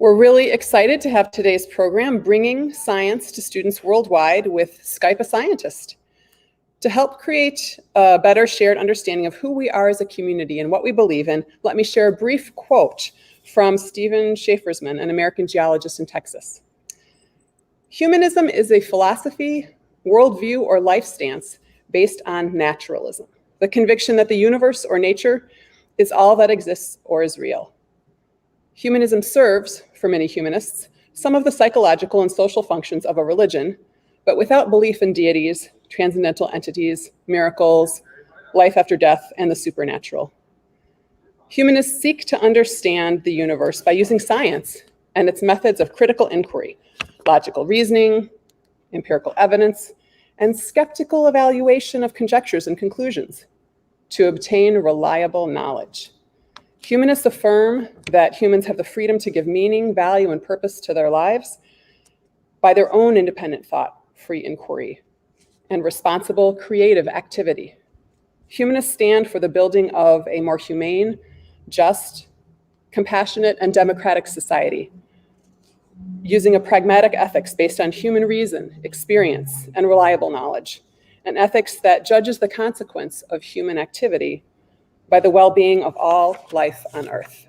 We're really excited to have today's program bringing science to students worldwide with Skype a Scientist. To help create a better shared understanding of who we are as a community and what we believe in, let me share a brief quote from Stephen Schaefersman, an American geologist in Texas. Humanism is a philosophy, worldview, or life stance based on naturalism, the conviction that the universe or nature is all that exists or is real. Humanism serves, for many humanists, some of the psychological and social functions of a religion, but without belief in deities, transcendental entities, miracles, life after death, and the supernatural. Humanists seek to understand the universe by using science and its methods of critical inquiry, logical reasoning, empirical evidence, and skeptical evaluation of conjectures and conclusions to obtain reliable knowledge. Humanists affirm that humans have the freedom to give meaning, value, and purpose to their lives by their own independent thought, free inquiry, and responsible creative activity. Humanists stand for the building of a more humane, just, compassionate, and democratic society, using a pragmatic ethics based on human reason, experience, and reliable knowledge, an ethics that judges the consequence of human activity by the well-being of all life on Earth.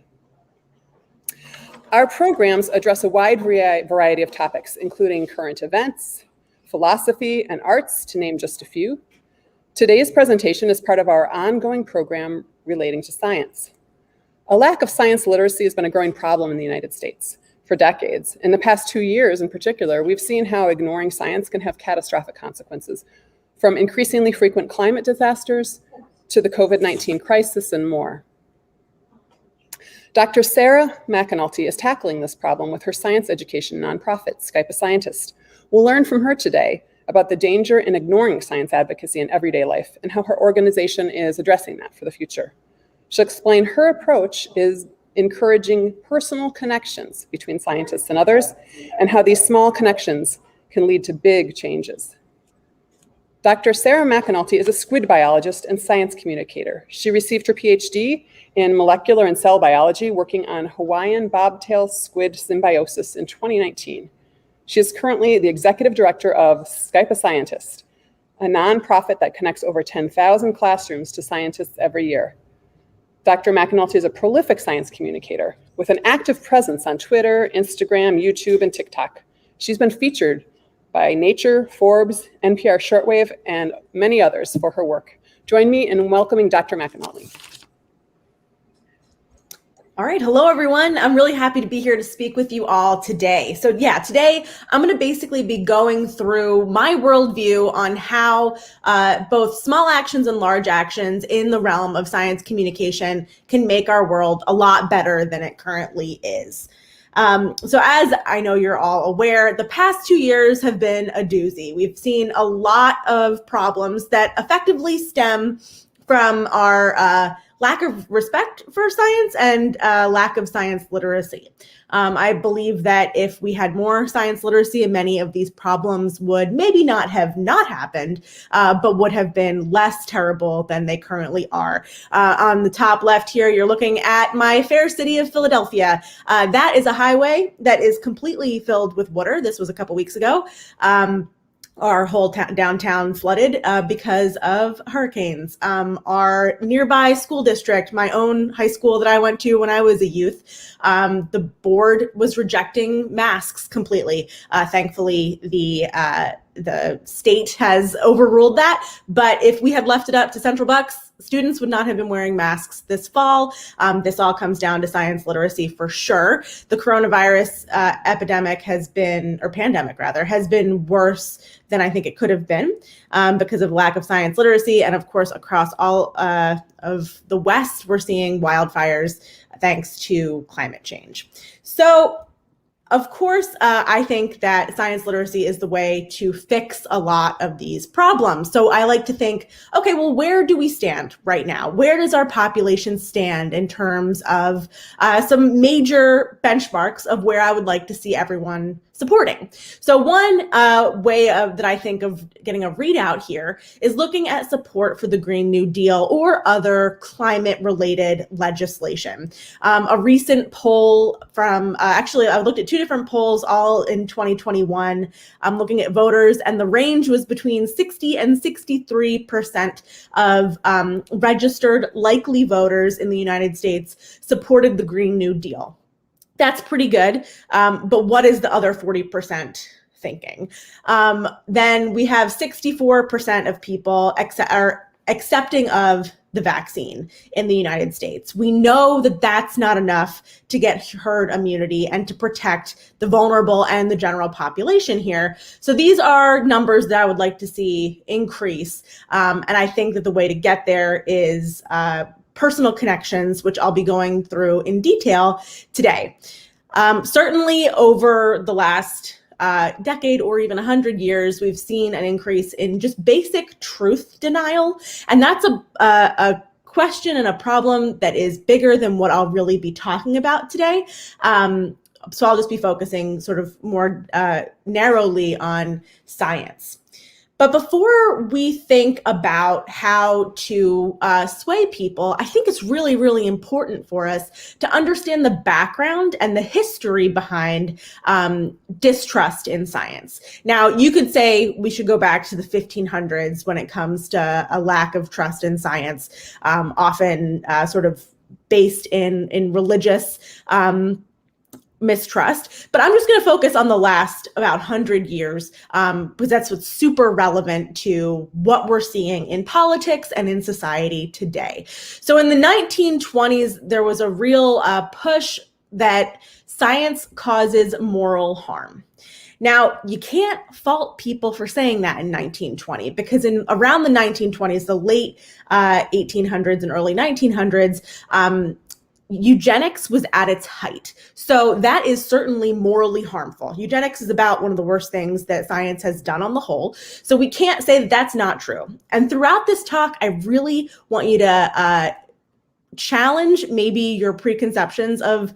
Our programs address a wide variety of topics, including current events, philosophy, and arts, to name just a few. Today's presentation is part of our ongoing program relating to science. A lack of science literacy has been a growing problem in the United States for decades. In the past 2 years in particular, we've seen how ignoring science can have catastrophic consequences, from increasingly frequent climate disasters to the COVID-19 crisis and more. Dr. Sarah McAnulty is tackling this problem with her science education nonprofit, Skype a Scientist. We'll learn from her today about the danger in ignoring science advocacy in everyday life and how her organization is addressing that for the future. She'll explain her approach is encouraging personal connections between scientists and others, and how these small connections can lead to big changes. Dr. Sarah McAnulty is a squid biologist and science communicator. She received her PhD in molecular and cell biology, working on Hawaiian bobtail squid symbiosis in 2019. She is currently the executive director of Skype a Scientist, a nonprofit that connects over 10,000 classrooms to scientists every year. Dr. McAnulty is a prolific science communicator with an active presence on Twitter, Instagram, YouTube, and TikTok. She's been featured by Nature, Forbes, NPR Shortwave, and many others for her work. Join me in welcoming Dr. McAnulty. All right, hello everyone. I'm really happy to be here to speak with you all today. So yeah, today I'm going to basically be going through my worldview on how both small actions and large actions in the realm of science communication can make our world a lot better than it currently is. So as I know you're all aware, the past 2 years have been a doozy. We've seen a lot of problems that effectively stem from our lack of respect for science and lack of science literacy. I believe that if we had more science literacy, many of these problems would maybe not have happened, but would have been less terrible than they currently are. On the top left here, you're looking at my fair city of Philadelphia. That is a highway that is completely filled with water. This was a couple weeks ago. Our whole downtown flooded because of hurricanes. Our nearby school district, my own high school that I went to when I was a youth, the board was rejecting masks completely. Thankfully, the state has overruled that. But if we had left it up to Central Bucks, students would not have been wearing masks this fall. This all comes down to science literacy for sure. The coronavirus pandemic has been worse than I think it could have been because of lack of science literacy. And of course, across all of the West, we're seeing wildfires thanks to climate change. So of course, I think that science literacy is the way to fix a lot of these problems. So I like to think, okay, well, where do we stand right now? Where does our population stand in terms of some major benchmarks of where I would like to see everyone supporting. So one way that I think of getting a readout here is looking at support for the Green New Deal or other climate-related legislation. A recent poll from, actually, I looked at two different polls all in 2021. I'm looking at voters, and the range was between 60 and 63% of registered likely voters in the United States supported the Green New Deal. That's pretty good, but what is the other 40% thinking? Then we have 64% of people are accepting of the vaccine in the United States. We know that that's not enough to get herd immunity and to protect the vulnerable and the general population here. So these are numbers that I would like to see increase. And I think that the way to get there is personal connections, which I'll be going through in detail today. Certainly over the last decade or even 100 years, we've seen an increase in just basic truth denial. And that's a question and a problem that is bigger than what I'll really be talking about today. So I'll just be focusing sort of more narrowly on science. But before we think about how to sway people, I think it's really, really important for us to understand the background and the history behind distrust in science. Now, you could say we should go back to the 1500s when it comes to a lack of trust in science, often sort of based in religious mistrust, but I'm just going to focus on the last about 100 years because that's what's super relevant to what we're seeing in politics and in society today. So in the 1920s, there was a real push that science causes moral harm. Now, you can't fault people for saying that in 1920 because around the 1920s, the late 1800s and early 1900s, eugenics was at its height. So that is certainly morally harmful. Eugenics is about one of the worst things that science has done on the whole. So we can't say that that's not true. And throughout this talk, I really want you to challenge maybe your preconceptions of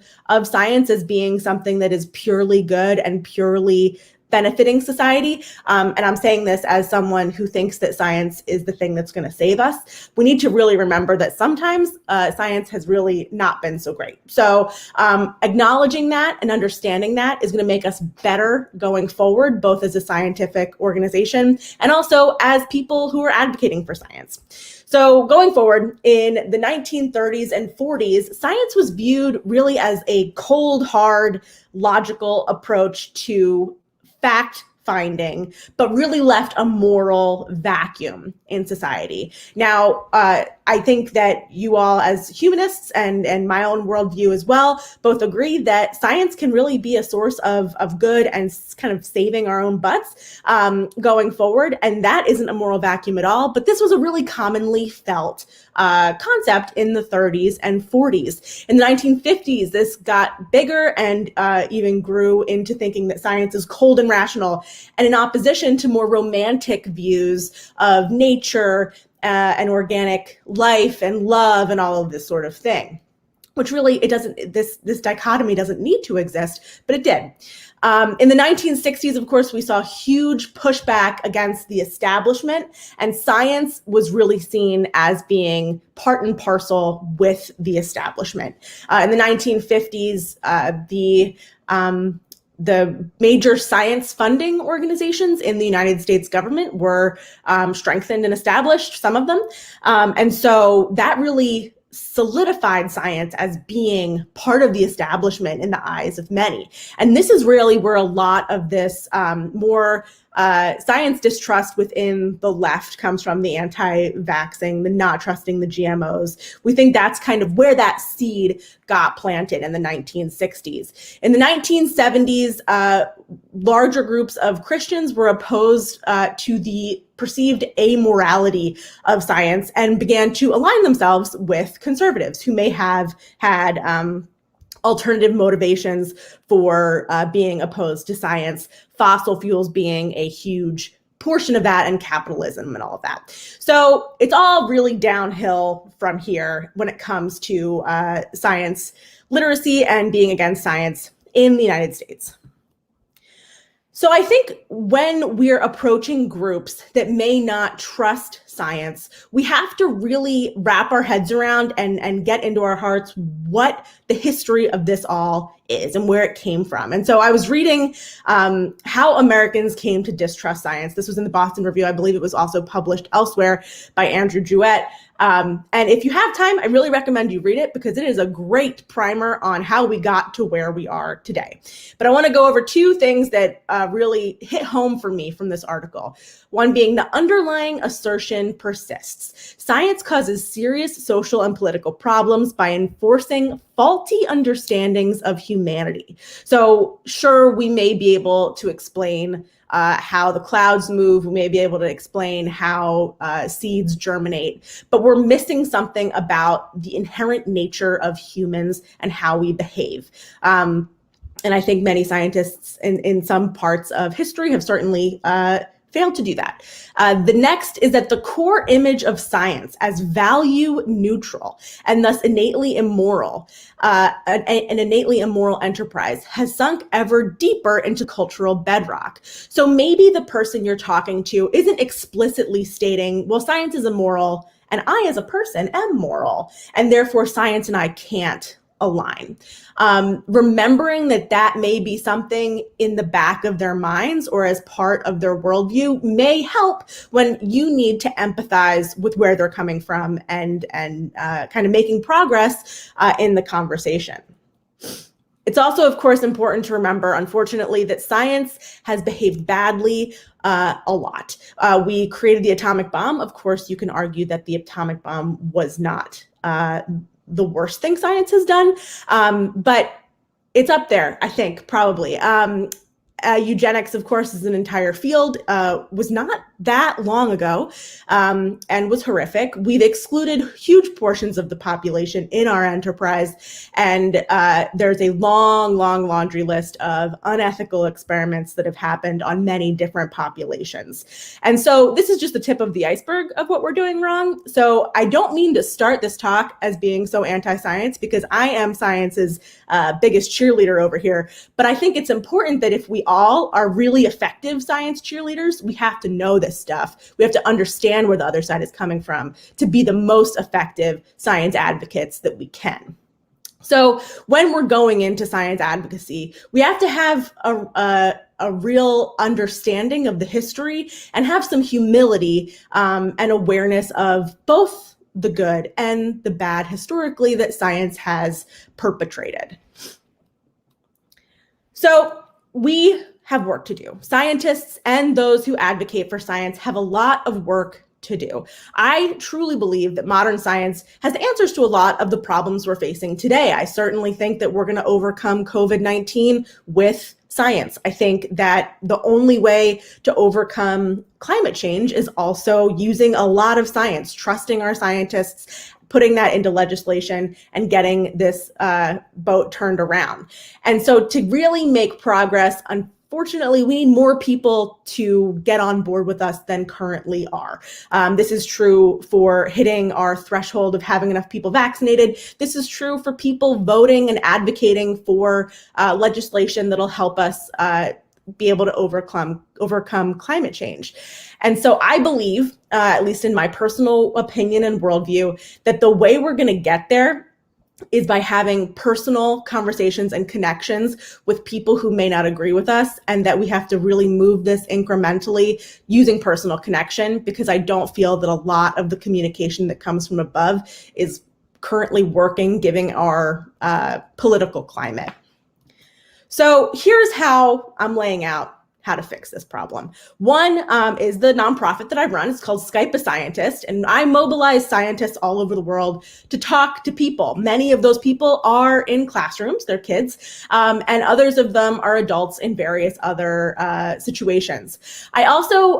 science as being something that is purely good and purely benefiting society. And I'm saying this as someone who thinks that science is the thing that's going to save us. We need to really remember that sometimes science has really not been so great. So acknowledging that and understanding that is going to make us better going forward, both as a scientific organization and also as people who are advocating for science. So going forward, in the 1930s and 40s, science was viewed really as a cold, hard, logical approach to fact finding, but really left a moral vacuum in society. Now, I think that you all as humanists and my own worldview as well, both agree that science can really be a source of good and kind of saving our own butts going forward. And that isn't a moral vacuum at all, but this was a really commonly felt concept in the 30s and 40s. In the 1950s, this got bigger and even grew into thinking that science is cold and rational and in opposition to more romantic views of nature and organic life and love and all of this sort of thing, which really this dichotomy doesn't need to exist, but it did. In the 1960s, of course, we saw huge pushback against the establishment, and science was really seen as being part and parcel with the establishment. In the 1950s, the major science funding organizations in the United States government were strengthened and established, some of them. And so that really solidified science as being part of the establishment in the eyes of many. And this is really where a lot of this more science distrust within the left comes from, the anti-vaxxing, the not trusting the GMOs. We think that's kind of where that seed got planted in the 1960s. In the 1970s, larger groups of Christians were opposed to the perceived amorality of science and began to align themselves with conservatives who may have had alternative motivations for being opposed to science, fossil fuels being a huge portion of that, and capitalism and all of that. So it's all really downhill from here when it comes to science literacy and being against science in the United States. So I think when we're approaching groups that may not trust science, we have to really wrap our heads around and get into our hearts what the history of this all is and where it came from. And so I was reading how Americans came to distrust science. This was in the Boston Review. I believe it was also published elsewhere by Andrew Jewett. And if you have time, I really recommend you read it because it is a great primer on how we got to where we are today. But I want to go over two things that really hit home for me from this article. One being the underlying assertion persists. Science causes serious social and political problems by enforcing faulty understandings of humanity. So sure, we may be able to explain how the clouds move. We may be able to explain how seeds germinate, but we're missing something about the inherent nature of humans and how we behave. And I think many scientists in some parts of history have certainly failed to do that. The next is that the core image of science as value neutral and thus innately immoral, an innately immoral enterprise has sunk ever deeper into cultural bedrock. So maybe the person you're talking to isn't explicitly stating, well, science is immoral and I as a person am moral, and therefore science and I can't align. Remembering that may be something in the back of their minds or as part of their worldview may help when you need to empathize with where they're coming from and kind of making progress in the conversation. It's also, of course, important to remember, unfortunately, that science has behaved badly a lot. We created the atomic bomb. Of course, you can argue that the atomic bomb was not the worst thing science has done, but it's up there, I think, probably. Eugenics, of course, is an entire field, was not that long ago, and was horrific. We've excluded huge portions of the population in our enterprise, and there's a long, long laundry list of unethical experiments that have happened on many different populations. And so this is just the tip of the iceberg of what we're doing wrong. So I don't mean to start this talk as being so anti-science, because I am science's biggest cheerleader over here, but I think it's important that if we all are really effective science cheerleaders, we have to know this stuff. We have to understand where the other side is coming from to be the most effective science advocates that we can. So when we're going into science advocacy, we have to have a real understanding of the history and have some humility and awareness of both the good and the bad historically that science has perpetrated. So we have work to do. Scientists and those who advocate for science have a lot of work to do. I truly believe that modern science has answers to a lot of the problems we're facing today. I certainly think that we're going to overcome COVID-19 with science. I think that the only way to overcome climate change is also using a lot of science, trusting our scientists, putting that into legislation and getting this boat turned around. And so to really make progress, unfortunately, we need more people to get on board with us than currently are. This is true for hitting our threshold of having enough people vaccinated. This is true for people voting and advocating for legislation that'll help us be able to overcome climate change. And so I believe, at least in my personal opinion and worldview, that the way we're going to get there is by having personal conversations and connections with people who may not agree with us, and that we have to really move this incrementally using personal connection, because I don't feel that a lot of the communication that comes from above is currently working given our political climate. So here's how I'm laying out how to fix this problem. One is the nonprofit that I run. It's called Skype a Scientist, and I mobilize scientists all over the world to talk to people. Many of those people are in classrooms, they're kids, and others of them are adults in various other situations. I'm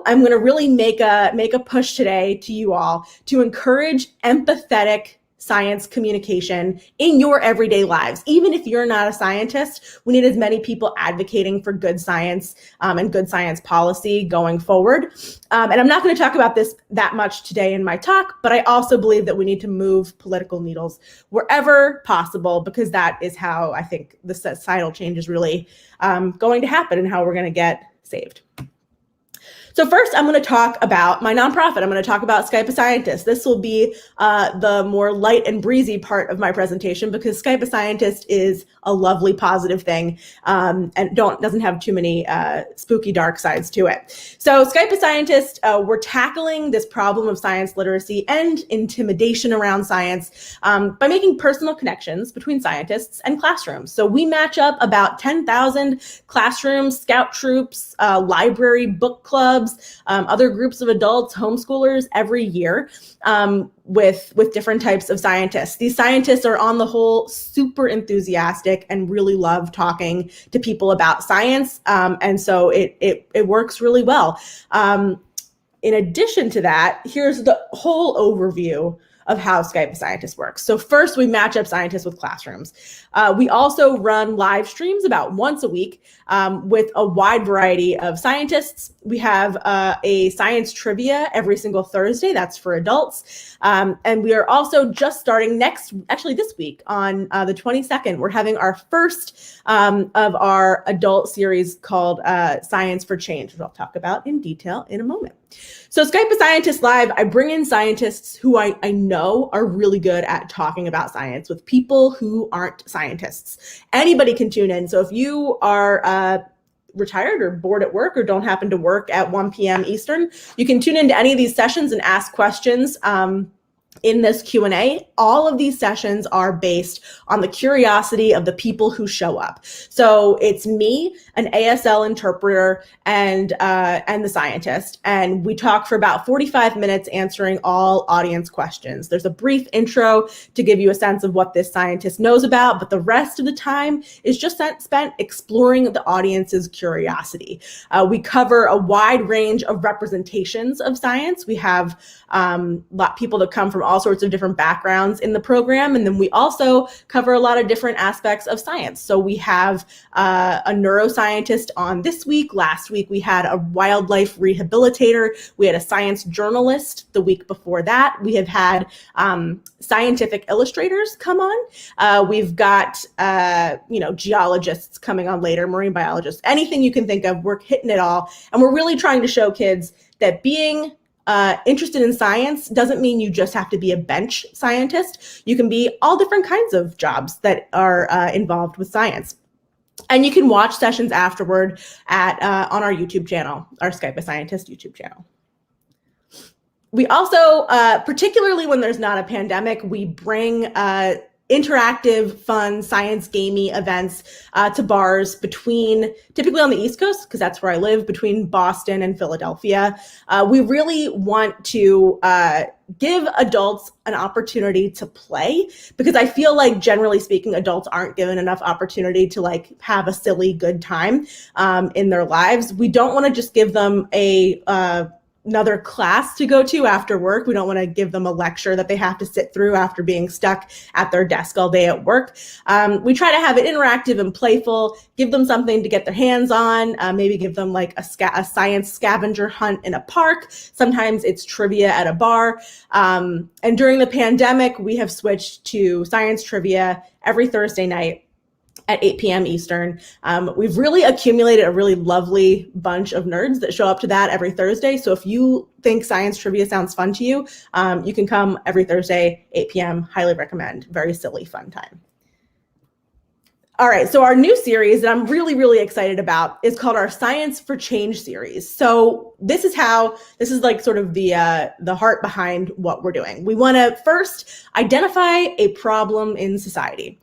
going to really make a push today to you all to encourage empathetic science communication in your everyday lives. Even if you're not a scientist, we need as many people advocating for good science and good science policy going forward. And I'm not going to talk about this that much today in my talk, but I also believe that we need to move political needles wherever possible, because that is how I think the societal change is really going to happen and how we're going to get saved. So first, I'm going to talk about my nonprofit. I'm going to talk about Skype a Scientist. This will be the more light and breezy part of my presentation because Skype a Scientist is a lovely, positive thing and doesn't have too many spooky, dark sides to it. So Skype a Scientist, we're tackling this problem of science literacy and intimidation around science by making personal connections between scientists and classrooms. So we match up about 10,000 classrooms, scout troops, library book clubs, other groups of adults, homeschoolers every year with different types of scientists. These scientists are on the whole super enthusiastic and really love talking to people about science. And so it works really well. In addition to that, here's the whole overview of how Skype a Scientist works. So first, we match up scientists with classrooms. We also run live streams about once a week with a wide variety of scientists. We have a science trivia every single Thursday. That's for adults. And we are also just starting this week on the 22nd, we're having our first of our adult series called Science for Change, which I'll talk about in detail in a moment. So Skype a Scientist Live, I bring in scientists who I know are really good at talking about science with people who aren't scientists. Anybody can tune in. So if you are retired or bored at work or don't happen to work at 1 p.m. Eastern, you can tune into any of these sessions and ask questions in this Q&A. All of these sessions are based on the curiosity of the people who show up. So it's me, an ASL interpreter, and the scientist, and we talk for about 45 minutes answering all audience questions. There's a brief intro to give you a sense of what this scientist knows about, but the rest of the time is just spent exploring the audience's curiosity. We cover a wide range of representations of science. We have people that come from all sorts of different backgrounds in the program. And then we also cover a lot of different aspects of science. So we have a neuroscientist on this week. Last week, we had a wildlife rehabilitator. We had a science journalist the week before that. We have had scientific illustrators come on. We've got, geologists coming on later, marine biologists, anything you can think of, we're hitting it all. And we're really trying to show kids that being interested in science doesn't mean you just have to be a bench scientist. You can be all different kinds of jobs that are involved with science. And you can watch sessions afterward on our YouTube channel, our Skype a Scientist YouTube channel. We also, particularly when there's not a pandemic, we bring interactive, fun, science gamey events to bars typically on the East Coast, because that's where I live, between Boston and Philadelphia. We really want to give adults an opportunity to play, because I feel like, generally speaking, adults aren't given enough opportunity to have a silly good time in their lives. We don't want to just give them another class to go to after work. We don't want to give them a lecture that they have to sit through after being stuck at their desk all day at work. We try to have it interactive and playful, give them something to get their hands on, maybe give them a science scavenger hunt in a park. Sometimes it's trivia at a bar. And during the pandemic, we have switched to science trivia every Thursday night at 8 p.m. Eastern. We've really accumulated a really lovely bunch of nerds that show up to that every Thursday. So if you think science trivia sounds fun to you, you can come every Thursday, 8 p.m. Highly recommend. Very silly, fun time. All right, so our new series that I'm really, really excited about is called our Science for Change series. So this is sort of the heart behind what we're doing. We want to first identify a problem in society.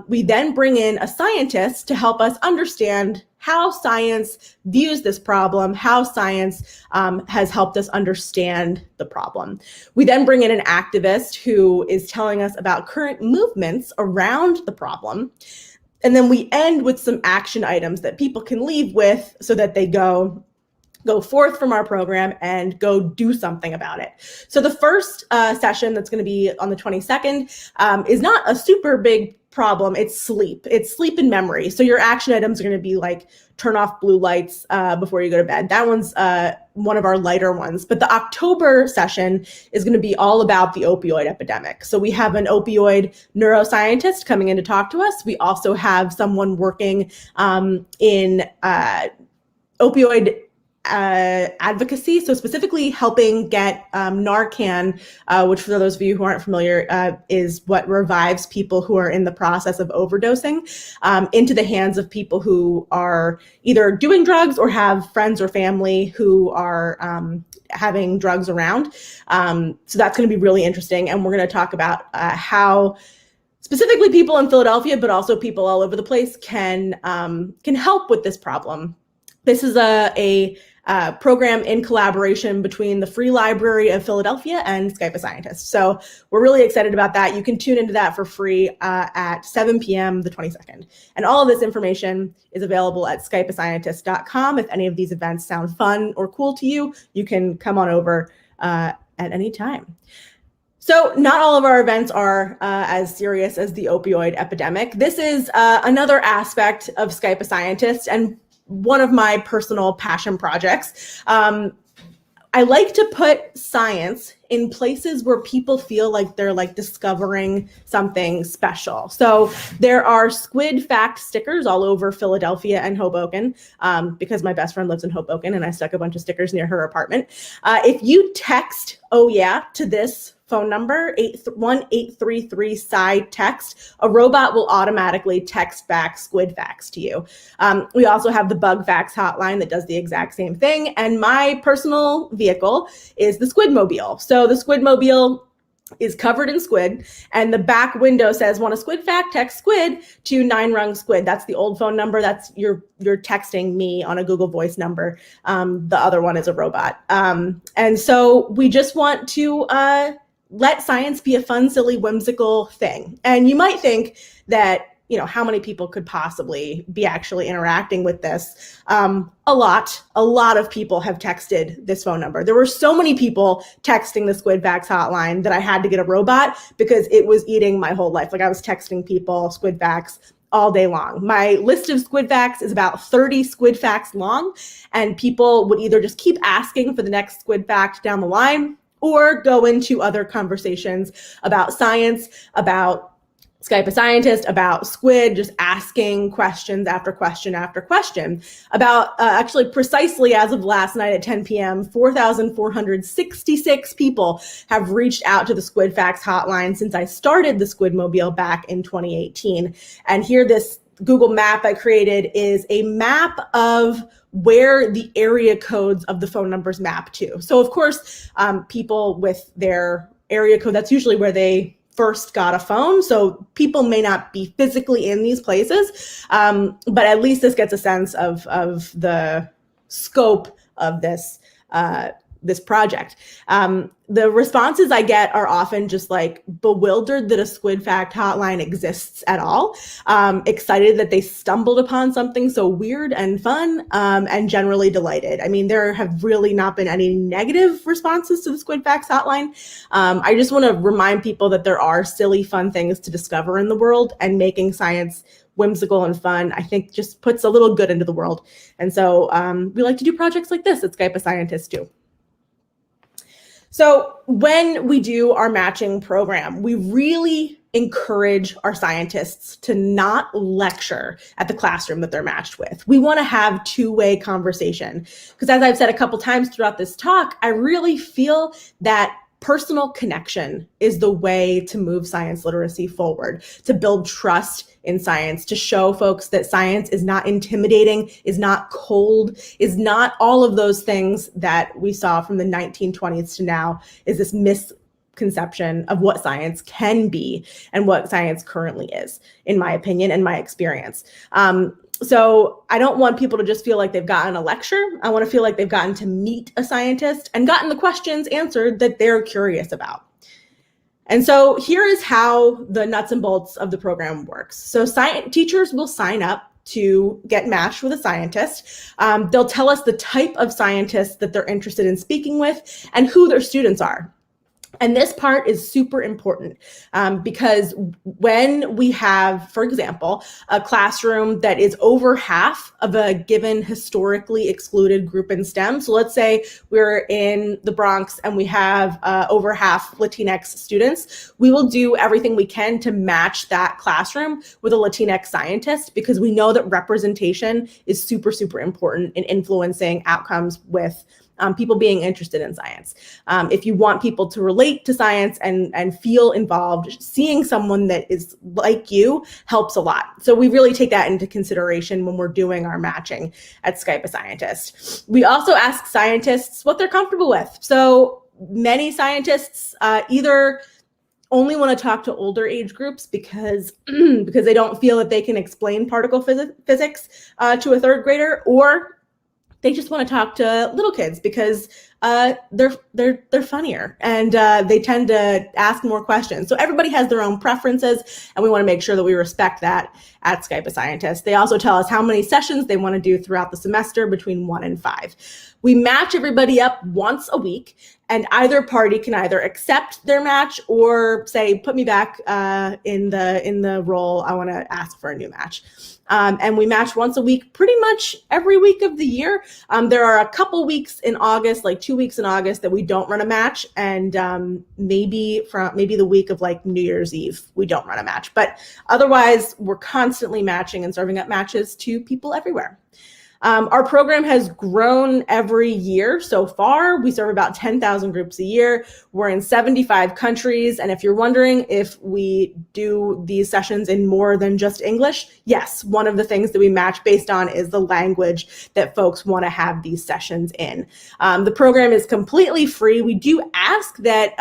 We then bring in a scientist to help us understand how science views this problem, how science has helped us understand the problem. We then bring in an activist who is telling us about current movements around the problem. And then we end with some action items that people can leave with so that they go forth from our program and go do something about it. So the first session that's going to be on the 22nd is not a super big problem. It's sleep. It's sleep and memory. So your action items are going to be turn off blue lights before you go to bed. That one's one of our lighter ones. But the October session is going to be all about the opioid epidemic. So we have an opioid neuroscientist coming in to talk to us. We also have someone working in opioid advocacy, so specifically helping get Narcan, which for those of you who aren't familiar, is what revives people who are in the process of overdosing, into the hands of people who are either doing drugs or have friends or family who are having drugs around. So that's going to be really interesting, and we're going to talk about how specifically people in Philadelphia, but also people all over the place can help with this problem. This is a program in collaboration between the Free Library of Philadelphia and Skype a Scientist. So we're really excited about that. You can tune into that for free at 7 p.m. the 22nd. And all of this information is available at skypeascientist.com. If any of these events sound fun or cool to you, you can come on over at any time. So not all of our events are as serious as the opioid epidemic. This is another aspect of Skype a Scientist and one of my personal passion projects. I like to put science in places where people feel like they're like discovering something special. So there are Squid Facts stickers all over Philadelphia and Hoboken, because my best friend lives in Hoboken and I stuck a bunch of stickers near her apartment. If you text "oh yeah" to this phone number, 81833-SCI-TEXT, a robot will automatically text back Squid Facts to you. We also have the Bug Facts hotline that does the exact same thing. And my personal vehicle is the Squidmobile. So the Squidmobile is covered in squid, and the back window says, "Want a Squid Fact? Text Squid to 9-rung Squid." That's the old phone number. That's you're texting me on a Google Voice number. The other one is a robot. And so we just want to let science be a fun, silly, whimsical thing. And you might think that, you know, how many people could possibly be actually interacting with this? A lot of people have texted this phone number. There were so many people texting the Squid Facts hotline that I had to get a robot because it was eating my whole life. Like I was texting people Squid Facts all day long. My list of Squid Facts is about 30 Squid Facts long, and people would either just keep asking for the next Squid Fact down the line or go into other conversations about science, about Skype a Scientist, about squid, just asking questions after question after question. About actually precisely as of last night at 10 p.m., 4,466 people have reached out to the Squid Facts hotline since I started the Squidmobile back in 2018. And here, this Google map I created is a map of where the area codes of the phone numbers map to. So of course, people with their area code, that's usually where they first got a phone. So people may not be physically in these places, but at least this gets a sense of the scope of this project. The responses I get are often just like bewildered that a Squid Fact hotline exists at all, excited that they stumbled upon something so weird and fun, and generally delighted. I mean, there have really not been any negative responses to the Squid Facts hotline. I just want to remind people that there are silly, fun things to discover in the world, and making science whimsical and fun, I think, just puts a little good into the world. And so we like to do projects like this at Skype a Scientist too. So when we do our matching program, we really encourage our scientists to not lecture at the classroom that they're matched with. We want to have two-way conversation, because as I've said a couple times throughout this talk, I really feel that personal connection is the way to move science literacy forward, to build trust in science, to show folks that science is not intimidating, is not cold, is not all of those things that we saw from the 1920s to now, is this misconception of what science can be and what science currently is, in my opinion and my experience. So I don't want people to just feel like they've gotten a lecture. I want to feel like they've gotten to meet a scientist and gotten the questions answered that they're curious about. And so here is how the nuts and bolts of the program works. So teachers will sign up to get matched with a scientist. They'll tell us the type of scientist that they're interested in speaking with and who their students are. And this part is super important because when we have, for example, a classroom that is over half of a given historically excluded group in STEM. So let's say we're in the Bronx and we have over half Latinx students. We will do everything we can to match that classroom with a Latinx scientist because we know that representation is super, super important in influencing outcomes with people being interested in science. If you want people to relate to science and feel involved, seeing someone that is like you helps a lot. So we really take that into consideration when we're doing our matching at Skype a Scientist. We also ask scientists what they're comfortable with. So many scientists either only want to talk to older age groups because they don't feel that they can explain particle physics to a third grader, or they just want to talk to little kids because they're funnier and they tend to ask more questions. So everybody has their own preferences, and we want to make sure that we respect that at Skype a Scientist. They also tell us how many sessions they want to do throughout the semester between 1 and 5. We match everybody up once a week, and either party can either accept their match or say, put me back in the role. I want to ask for a new match. And we match once a week, pretty much every week of the year. There are a couple weeks in August, like 2 weeks in August, that we don't run a match, and maybe the week of like New Year's Eve, we don't run a match. But otherwise, we're constantly matching and serving up matches to people everywhere. Our program has grown every year so far. We serve about 10,000 groups a year. We're in 75 countries. And if you're wondering if we do these sessions in more than just English, yes, one of the things that we match based on is the language that folks want to have these sessions in. The program is completely free. We do ask that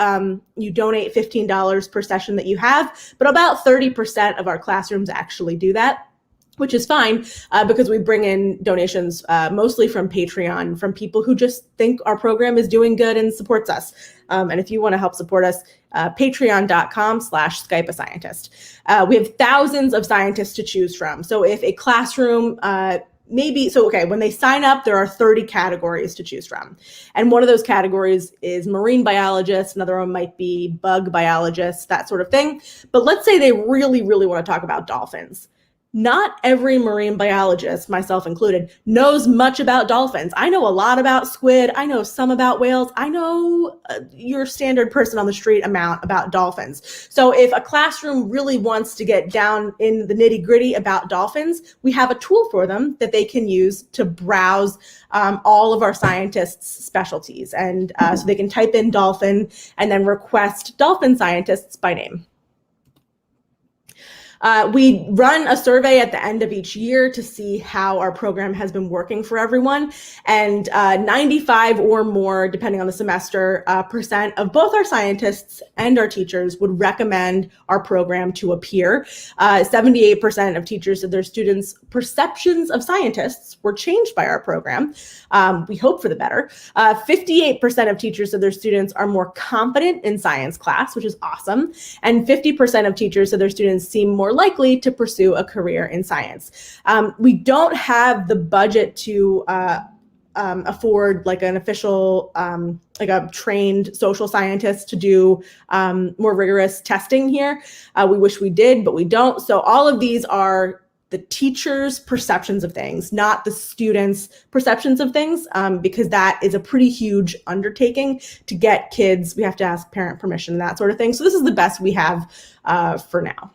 you donate $15 per session that you have, but about 30% of our classrooms actually do that, which is fine because we bring in donations mostly from Patreon, from people who just think our program is doing good and supports us. And if you want to help support us, patreon.com/Skype a Scientist. We have thousands of scientists to choose from. So if a classroom when they sign up, there are 30 categories to choose from. And one of those categories is marine biologists. Another one might be bug biologists, that sort of thing. But let's say they really, really want to talk about dolphins. Not every marine biologist, myself included, knows much about dolphins. I know a lot about squid. I know some about whales. I know your standard person on the street amount about dolphins. So if a classroom really wants to get down in the nitty-gritty about dolphins, we have a tool for them that they can use to browse all of our scientists' specialties. And so they can type in dolphin and then request dolphin scientists by name. We run a survey at the end of each year to see how our program has been working for everyone. And 95 or more, depending on the semester, percent of both our scientists and our teachers would recommend our program to a peer. 78% of teachers said their students' perceptions of scientists were changed by our program. We hope for the better. 58% of teachers said their students are more confident in science class, which is awesome. And 50% of teachers said their students seem more likely to pursue a career in science. We don't have the budget to afford like an official, like a trained social scientist to do more rigorous testing here. We wish we did, but we don't. So all of these are the teachers' perceptions of things, not the students' perceptions of things, because that is a pretty huge undertaking to get kids. We have to ask parent permission, that sort of thing. So this is the best we have for now.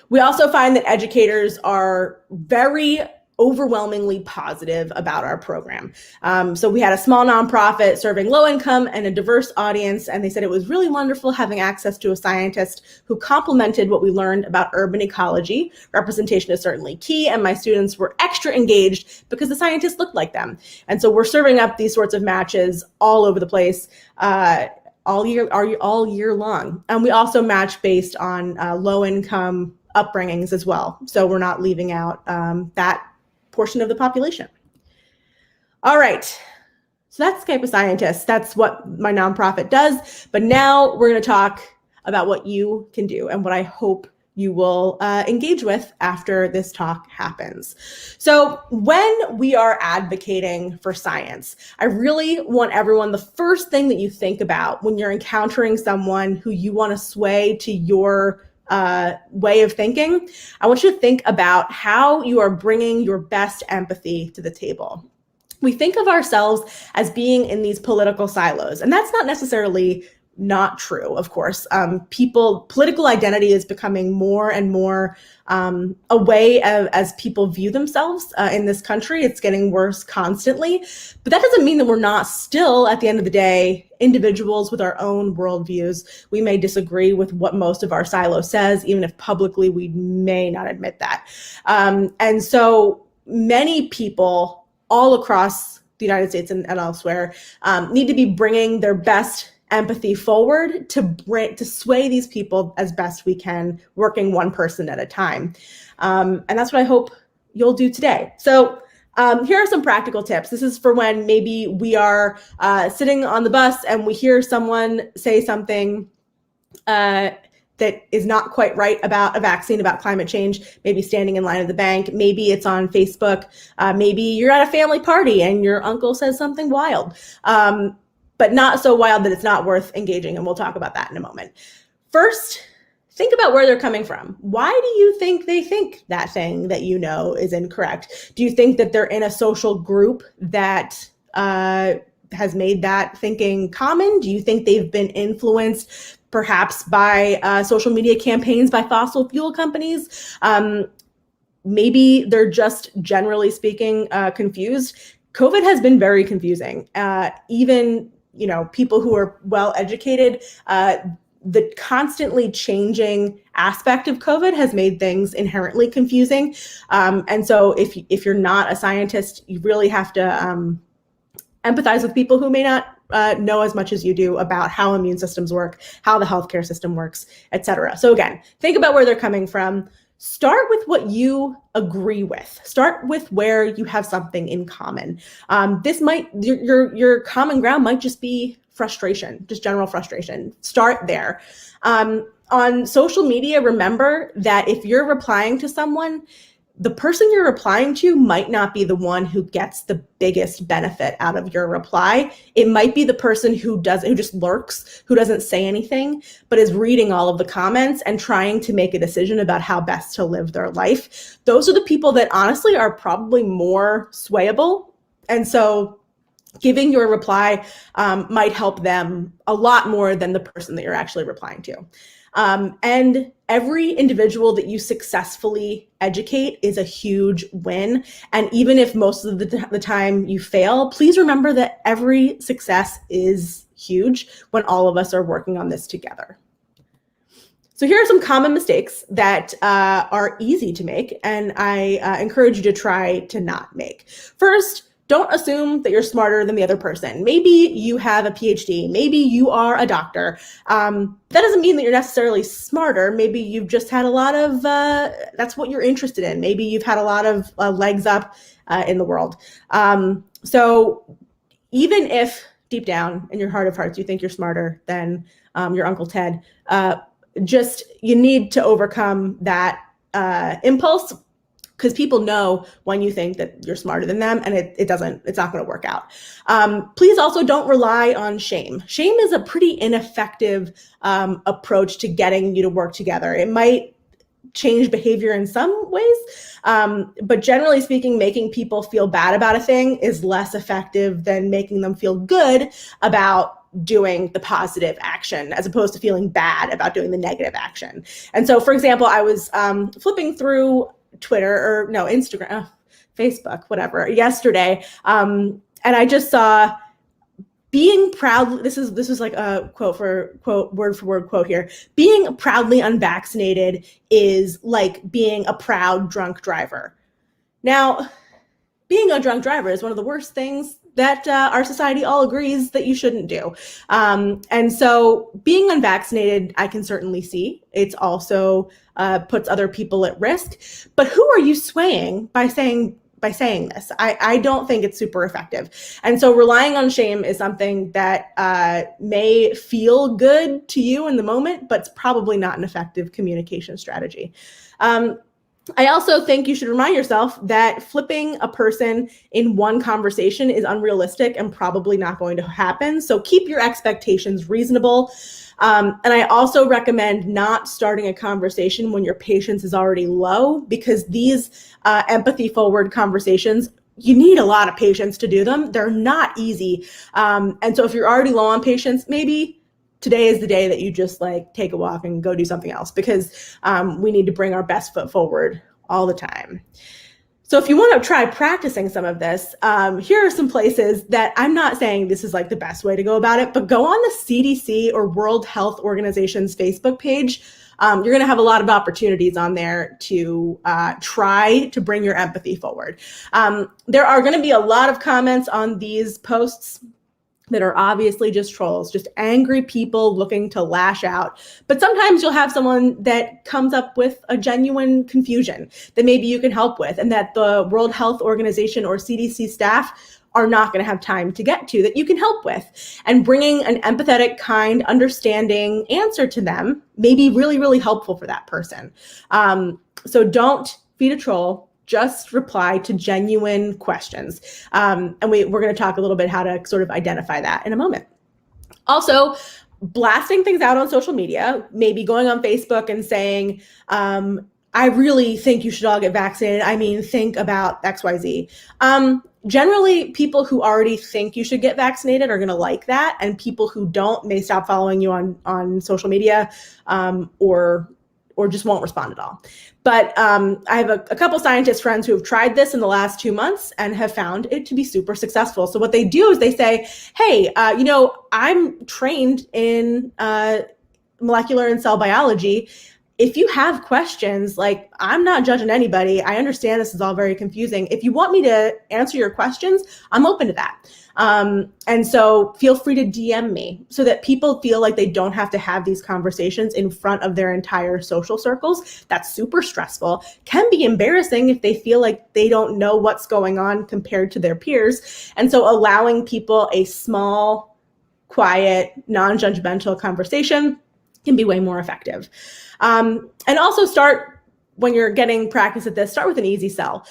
We also find that educators are very overwhelmingly positive about our program. So we had a small nonprofit serving low income and a diverse audience, and they said it was really wonderful having access to a scientist who complemented what we learned about urban ecology. Representation is certainly key, and my students were extra engaged because the scientists looked like them. And so we're serving up these sorts of matches all over the place. All year long. And we also match based on low income upbringings as well. So we're not leaving out that portion of the population. All right. So that's Skype a Scientist. That's what my nonprofit does. But now we're going to talk about what you can do and what I hope you will engage with after this talk happens. So when we are advocating for science, I really want everyone, the first thing that you think about when you're encountering someone who you want to sway to your way of thinking, I want you to think about how you are bringing your best empathy to the table. We think of ourselves as being in these political silos, and that's not necessarily not true, of course. Political identity is becoming more and more a way as people view themselves in this country. It's getting worse constantly, but that doesn't mean that we're not still, at the end of the day, individuals with our own worldviews. We may disagree with what most of our silo says, even if publicly we may not admit that. And so many people all across the United States and elsewhere need to be bringing their best empathy forward to sway these people as best we can, working one person at a time. And that's what I hope you'll do today. So here are some practical tips. This is for when maybe we are sitting on the bus and we hear someone say something that is not quite right about a vaccine, about climate change, maybe standing in line at the bank, maybe it's on Facebook, maybe you're at a family party and your uncle says something wild. But not so wild that it's not worth engaging, and we'll talk about that in a moment. First, think about where they're coming from. Why do you think they think that thing that you know is incorrect? Do you think that they're in a social group that has made that thinking common? Do you think they've been influenced perhaps by social media campaigns by fossil fuel companies? Maybe they're just, generally speaking, confused. COVID has been very confusing. Even people who are well educated, the constantly changing aspect of COVID has made things inherently confusing. And so if you're not a scientist, you really have to empathize with people who may not know as much as you do about how immune systems work, how the healthcare system works, et cetera. So again, think about where they're coming from. Start with what you agree with. Start with where you have something in common. Your common ground might just be frustration, just general frustration. Start there. On social media, remember that if you're replying to someone, the person you're replying to might not be the one who gets the biggest benefit out of your reply. It might be the person who just lurks, who doesn't say anything, but is reading all of the comments and trying to make a decision about how best to live their life. Those are the people that honestly are probably more swayable. And so giving your reply might help them a lot more than the person that you're actually replying to. And every individual that you successfully educate is a huge win. And even if most of the time you fail, please remember that every success is huge when all of us are working on this together. So here are some common mistakes that are easy to make, and I encourage you to try to not make. First, don't assume that you're smarter than the other person. Maybe you have a PhD. Maybe you are a doctor. That doesn't mean that you're necessarily smarter. Maybe you've just had a lot of, that's what you're interested in. Maybe you've had a lot of legs up in the world. So even if deep down in your heart of hearts, you think you're smarter than your Uncle Ted, you need to overcome that impulse, because people know when you think that you're smarter than them, and it's not going to work out. Please also don't rely on shame. Shame is a pretty ineffective approach to getting you to work together. It might change behavior in some ways, but generally speaking, making people feel bad about a thing is less effective than making them feel good about doing the positive action, as opposed to feeling bad about doing the negative action. And so, for example, I was flipping through Twitter Instagram, Facebook, whatever, yesterday. And I just saw being proud. This was like a word for word quote here. Being proudly unvaccinated is like being a proud drunk driver. Now, being a drunk driver is one of the worst things that our society all agrees that you shouldn't do. And so being unvaccinated, I can certainly see. It's also puts other people at risk. But who are you swaying by saying by saying this. I don't think it's super effective. And so relying on shame is something that may feel good to you in the moment, but it's probably not an effective communication strategy. I also think you should remind yourself that flipping a person in one conversation is unrealistic and probably not going to happen. So keep your expectations reasonable. And I also recommend not starting a conversation when your patience is already low, because these empathy forward conversations, you need a lot of patience to do them. They're not easy. And so if you're already low on patience, maybe today is the day that you just like take a walk and go do something else, because we need to bring our best foot forward all the time. So if you want to try practicing some of this, here are some places that I'm not saying this is like the best way to go about it, but go on the CDC or World Health Organization's Facebook page. You're going to have a lot of opportunities on there to try to bring your empathy forward. There are going to be a lot of comments on these posts that are obviously just trolls, just angry people looking to lash out. But sometimes you'll have someone that comes up with a genuine confusion that maybe you can help with, and that the World Health Organization or CDC staff are not going to have time to get to, that you can help with. And bringing an empathetic, kind, understanding answer to them may be really, really helpful for that person. So don't feed a troll. Just reply to genuine questions. And we're going to talk a little bit how to sort of identify that in a moment. Also, blasting things out on social media, maybe going on Facebook and saying, I really think you should all get vaccinated. I mean, think about XYZ. Generally, people who already think you should get vaccinated are going to like that. And people who don't may stop following you on social media or just won't respond at all. But I have a couple scientist friends who have tried this in the last 2 months and have found it to be super successful. So what they do is they say, hey, I'm trained in molecular and cell biology. If you have questions, like, I'm not judging anybody. I understand this is all very confusing. If you want me to answer your questions, I'm open to that. And so feel free to DM me, so that people feel like they don't have to have these conversations in front of their entire social circles. That's super stressful, can be embarrassing if they feel like they don't know what's going on compared to their peers. And so allowing people a small, quiet, non-judgmental conversation can be way more effective. And also when you're getting practice at this, start with an easy sell.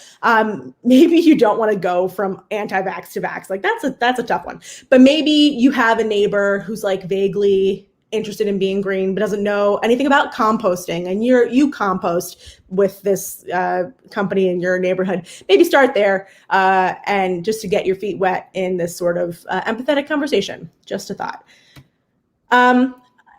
Maybe you don't want to go from anti-vax to vax. Like that's a tough one. But maybe you have a neighbor who's like vaguely interested in being green, but doesn't know anything about composting, and you compost with this company in your neighborhood. Maybe start there, and just to get your feet wet in this sort of empathetic conversation. Just a thought.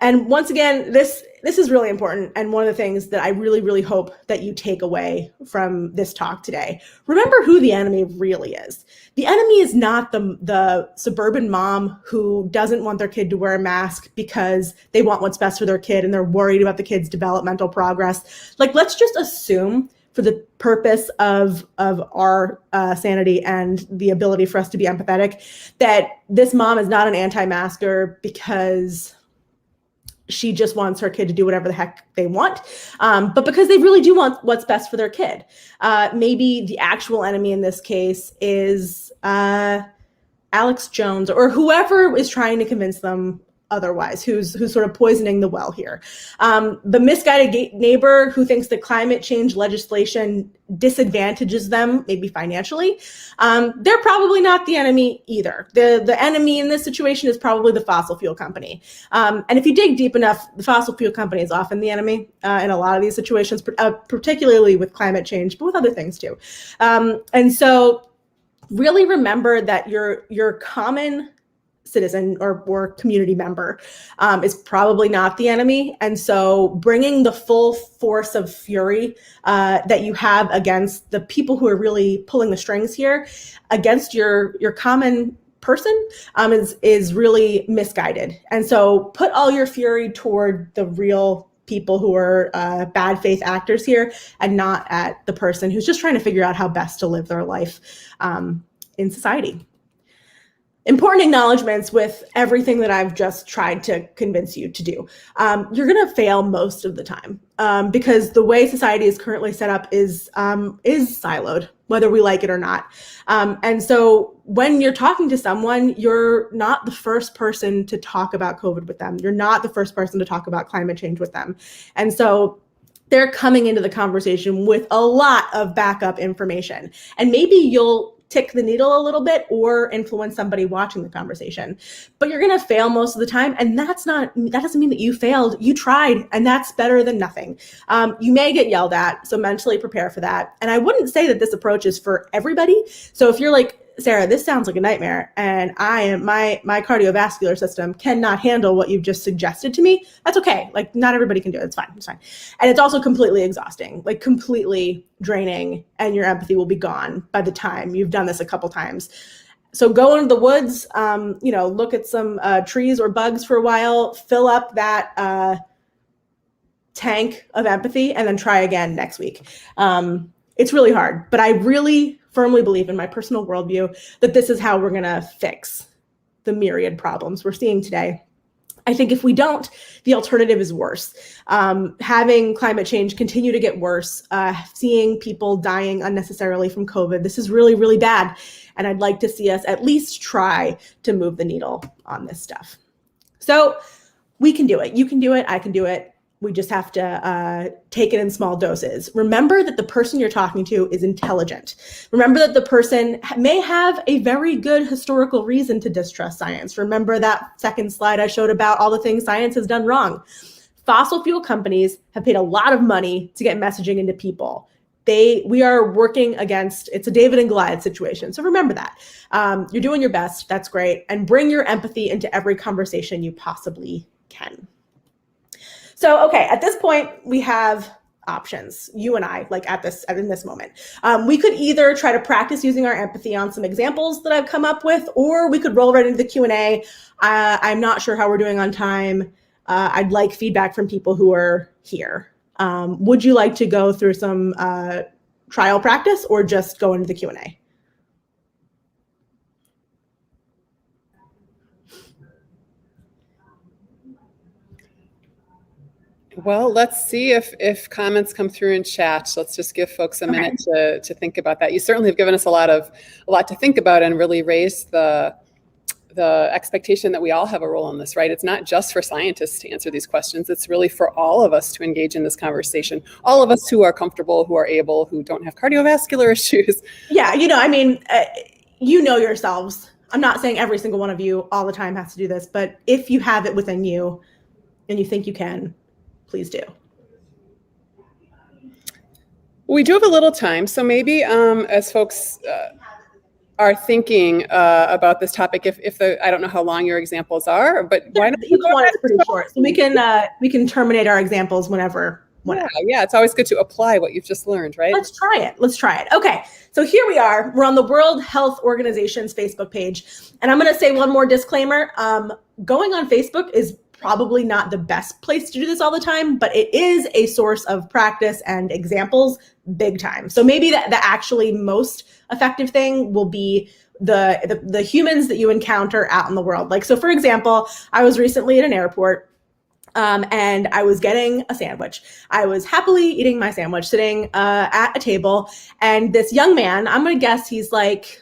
And once again, this is really important, and one of the things that I really, really hope that you take away from this talk today. Remember who the enemy really is. The enemy is not the suburban mom who doesn't want their kid to wear a mask because they want what's best for their kid and they're worried about the kid's developmental progress. Like, let's just assume, for the purpose of our sanity and the ability for us to be empathetic, that this mom is not an anti-masker because she just wants her kid to do whatever the heck they want, but because they really do want what's best for their kid. Maybe the actual enemy in this case is Alex Jones or whoever is trying to convince them otherwise, who's sort of poisoning the well here. The misguided neighbor who thinks that climate change legislation disadvantages them, maybe financially. They're probably not the enemy either. The enemy in this situation is probably the fossil fuel company. And if you dig deep enough, the fossil fuel company is often the enemy in a lot of these situations, particularly with climate change, but with other things too. And so really remember that your common citizen or community member is probably not the enemy. And so bringing the full force of fury that you have against the people who are really pulling the strings here against your common person is really misguided. And so put all your fury toward the real people who are bad faith actors here, and not at the person who's just trying to figure out how best to live their life in society. Important acknowledgements with everything that I've just tried to convince you to do. You're going to fail most of the time because the way society is currently set up is siloed. whether we like it or not. And so when you're talking to someone, you're not the first person to talk about COVID with them. You're not the first person to talk about climate change with them. And so they're coming into the conversation with a lot of backup information. And maybe you'll tick the needle a little bit or influence somebody watching the conversation, but you're going to fail most of the time. And that doesn't mean that you failed. You tried, and that's better than nothing. You may get yelled at, so mentally prepare for that. And I wouldn't say that this approach is for everybody. So if you're like, Sarah, this sounds like a nightmare, and my cardiovascular system cannot handle what you've just suggested to me, that's okay. Like, not everybody can do it. It's fine. And it's also completely exhausting, like completely draining, and your empathy will be gone by the time you've done this a couple times. So go into the woods, look at some trees or bugs for a while, fill up that tank of empathy, and then try again next week. It's really hard, but I really firmly believe in my personal worldview that this is how we're going to fix the myriad problems we're seeing today. I think if we don't, the alternative is worse. Having climate change continue to get worse, seeing people dying unnecessarily from COVID, this is really, really bad. And I'd like to see us at least try to move the needle on this stuff. So we can do it. You can do it. I can do it. We just have to take it in small doses. Remember that the person you're talking to is intelligent. Remember that the person may have a very good historical reason to distrust science. Remember that second slide I showed about all the things science has done wrong. Fossil fuel companies have paid a lot of money to get messaging into people. We are working against, it's a David and Goliath situation. So remember that. You're doing your best. That's great. And bring your empathy into every conversation you possibly can. So, okay, at this point, we have options, you and I, like in this moment. We could either try to practice using our empathy on some examples that I've come up with, or we could roll right into the Q&A. I'm not sure how we're doing on time. I'd like feedback from people who are here. Would you like to go through some trial practice or just go into the Q&A? Well, let's see if comments come through in chat. Let's just give folks a minute to think about that. You certainly have given us a lot to think about and really raised the expectation that we all have a role in this, right? It's not just for scientists to answer these questions. It's really for all of us to engage in this conversation. All of us who are comfortable, who are able, who don't have cardiovascular issues. Yeah, yourselves. I'm not saying every single one of you all the time has to do this, but if you have it within you and you think you can, please do. We do have a little time, so maybe as folks are thinking about this topic, I don't know how long your examples are, but why not? Each one is pretty short, so we can terminate our examples whenever. Yeah, it's always good to apply what you've just learned, right? Let's try it. Okay, so here we are. We're on the World Health Organization's Facebook page, and I'm going to say one more disclaimer. Going on Facebook is probably not the best place to do this all the time, but it is a source of practice and examples big time. So maybe the actually most effective thing will be the humans that you encounter out in the world. Like, so for example, I was recently at an airport and I was getting a sandwich. I was happily eating my sandwich, sitting at a table, and this young man, I'm going to guess he's like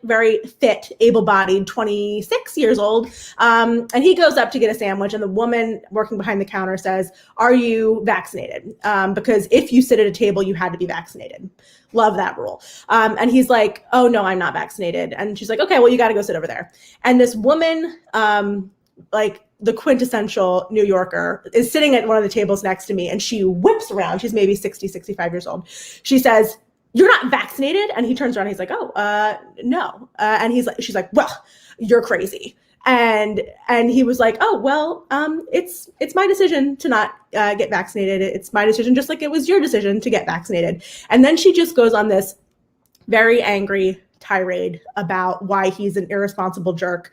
very fit, able-bodied, 26 years old. And he goes up to get a sandwich, and the woman working behind the counter says, "Are you vaccinated?" Because if you sit at a table, you had to be vaccinated. Love that rule. And he's like, "Oh no, I'm not vaccinated." And she's like, "Okay, well, you got to go sit over there." And this woman, like the quintessential New Yorker, is sitting at one of the tables next to me, and she whips around. She's maybe 60, 65 years old. She says, "You're not vaccinated?" And he turns around, and he's like, "Oh, no." And she's like, "Well, you're crazy." And he was like, "Oh, well, it's my decision to not get vaccinated. It's my decision, just like it was your decision to get vaccinated." And then she just goes on this very angry tirade about why he's an irresponsible jerk,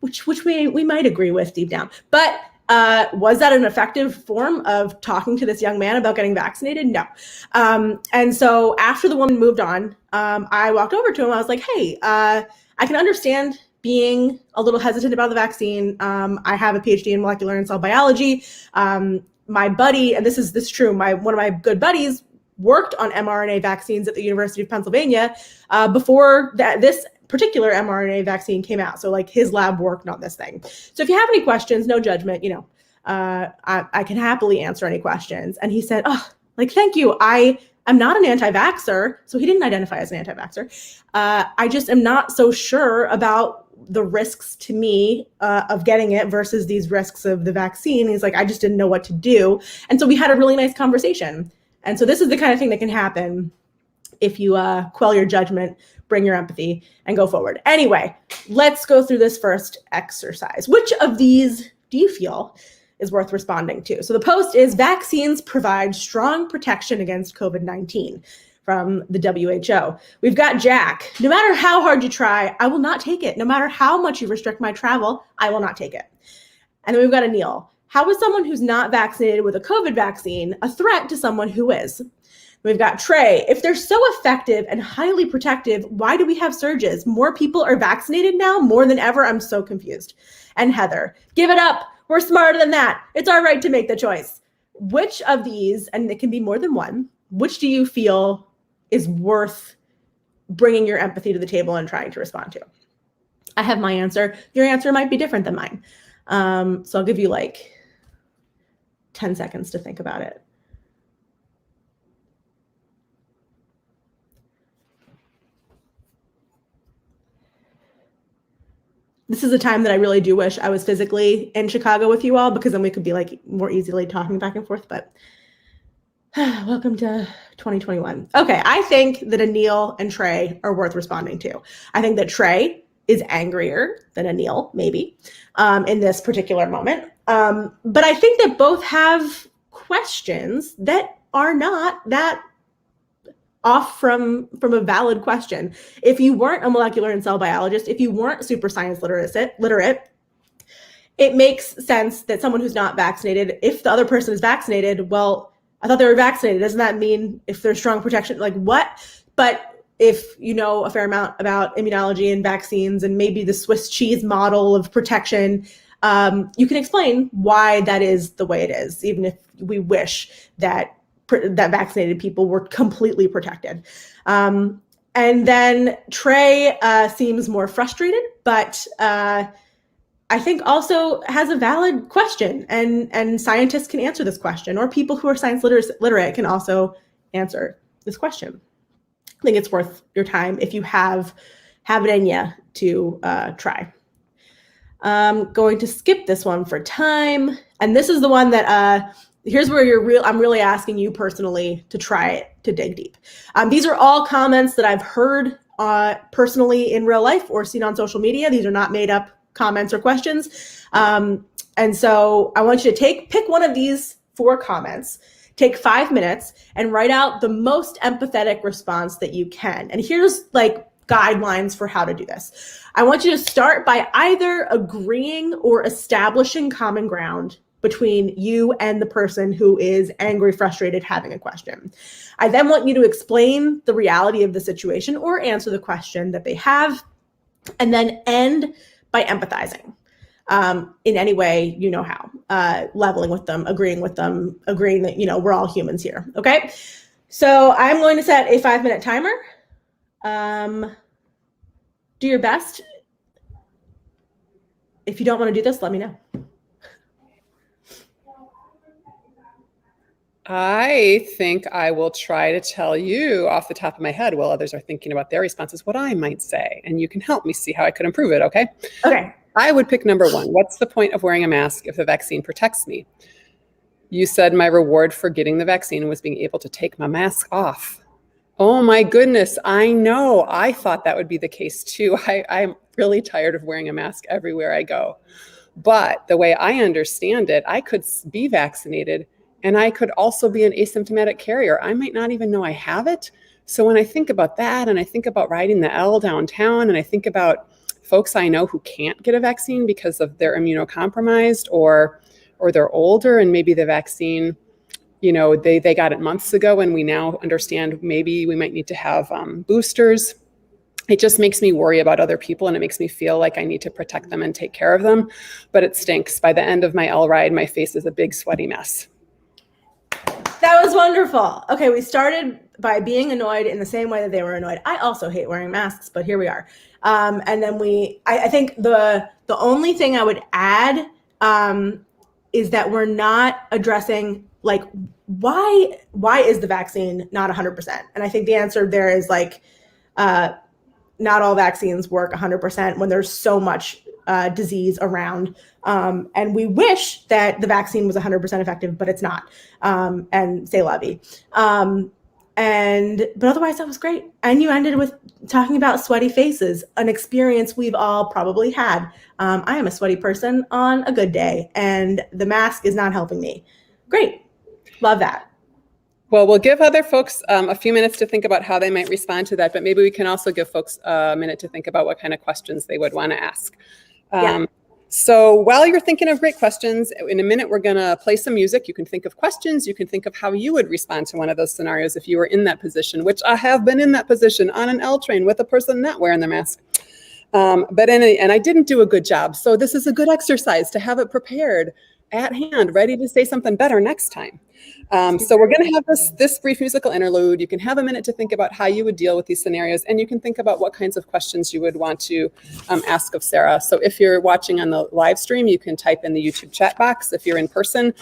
which we might agree with deep down. But was that an effective form of talking to this young man about getting vaccinated? No. And so after the woman moved on, I walked over to him. I was like, "Hey, I can understand being a little hesitant about the vaccine. I have a PhD in molecular and cell biology. My buddy," and this is true, one of my good buddies worked on mRNA vaccines at the University of Pennsylvania before this particular mRNA vaccine came out. So like his lab worked on this thing. So if you have any questions, no judgment, I can happily answer any questions. And he said, oh, like, thank you. I'm not an anti-vaxxer. So he didn't identify as an anti-vaxxer. I just am not so sure about the risks to me of getting it versus these risks of the vaccine. He's like, I just didn't know what to do. And so we had a really nice conversation. And so this is the kind of thing that can happen if you quell your judgment, bring your empathy, and go forward. Anyway, let's go through this first exercise. Which of these do you feel is worth responding to? So the post is, vaccines provide strong protection against COVID-19 from the WHO. We've got Jack. No matter how hard you try, I will not take it. No matter how much you restrict my travel, I will not take it. And then we've got Anil. How is someone who's not vaccinated with a COVID vaccine a threat to someone who is? We've got Trey. If they're so effective and highly protective, why do we have surges? More people are vaccinated now, more than ever. I'm so confused. And Heather. Give it up. We're smarter than that. It's our right to make the choice. Which of these, and it can be more than one, which do you feel is worth bringing your empathy to the table and trying to respond to? I have my answer. Your answer might be different than mine. So I'll give you like 10 seconds to think about it. This is a time that I really do wish I was physically in Chicago with you all, because then we could be like more easily talking back and forth, but welcome to 2021. Okay, I think that Anil and Trey are worth responding to. I think that Trey is angrier than Anil, maybe, in this particular moment. But I think that both have questions that are not that off from a valid question. If you weren't a molecular and cell biologist, if you weren't super science literate, it makes sense that someone who's not vaccinated, if the other person is vaccinated, well, I thought they were vaccinated. Doesn't that mean if there's strong protection, like what? But if you know a fair amount about immunology and vaccines and maybe the Swiss cheese model of protection, you can explain why that is the way it is, even if we wish that vaccinated people were completely protected. And then Trey seems more frustrated, but I think also has a valid question, and scientists can answer this question, or people who are science literate can also answer this question. I think it's worth your time if you have it in you to try. I'm going to skip this one for time. And this is the one that, here's where I'm really asking you personally to try it, to dig deep. These are all comments that I've heard personally in real life or seen on social media. These are not made up comments or questions. And so I want you to pick one of these 4 comments, take 5 minutes and write out the most empathetic response that you can. And here's like guidelines for how to do this. I want you to start by either agreeing or establishing common ground between you and the person who is angry, frustrated, having a question. I then want you to explain the reality of the situation or answer the question that they have, and then end by empathizing in any way you know how, leveling with them, agreeing that, we're all humans here, okay? So I'm going to set a 5-minute timer. Do your best. If you don't want to do this, let me know. I think I will try to tell you off the top of my head while others are thinking about their responses what I might say, and you can help me see how I could improve it, okay? Okay. I would pick number 1. What's the point of wearing a mask if the vaccine protects me? You said my reward for getting the vaccine was being able to take my mask off. Oh my goodness, I know. I thought that would be the case too. I'm really tired of wearing a mask everywhere I go. But the way I understand it, I could be vaccinated and I could also be an asymptomatic carrier. I might not even know I have it. So when I think about that, and I think about riding the L downtown, and I think about folks I know who can't get a vaccine because of they're immunocompromised or they're older, and maybe the vaccine, they got it months ago, and we now understand maybe we might need to have boosters. It just makes me worry about other people, and it makes me feel like I need to protect them and take care of them. But it stinks. By the end of my L ride, my face is a big sweaty mess. That was wonderful. Okay, we started by being annoyed in the same way that they were annoyed. I also hate wearing masks, but here we are. And then I think the only thing I would add is that we're not addressing like why is the vaccine not 100%? And I think the answer there is like not all vaccines work 100% when there's so much disease around. And we wish that the vaccine was 100% effective, but it's not. And c'est la vie. But otherwise that was great. And you ended with talking about sweaty faces, an experience we've all probably had. I am a sweaty person on a good day, and the mask is not helping me. Great. Love that. Well, we'll give other folks a few minutes to think about how they might respond to that, but maybe we can also give folks a minute to think about what kind of questions they would want to ask. So while you're thinking of great questions, in a minute, we're going to play some music. You can think of questions. You can think of how you would respond to one of those scenarios if you were in that position, which I have been in that position on an L train with a person not wearing their mask. And I didn't do a good job. So this is a good exercise to have it prepared at hand, ready to say something better next time. So we're going to have this brief musical interlude. You can have a minute to think about how you would deal with these scenarios, and you can think about what kinds of questions you would want to ask of Sarah. So if you're watching on the live stream, you can type in the YouTube chat box. If you're in person,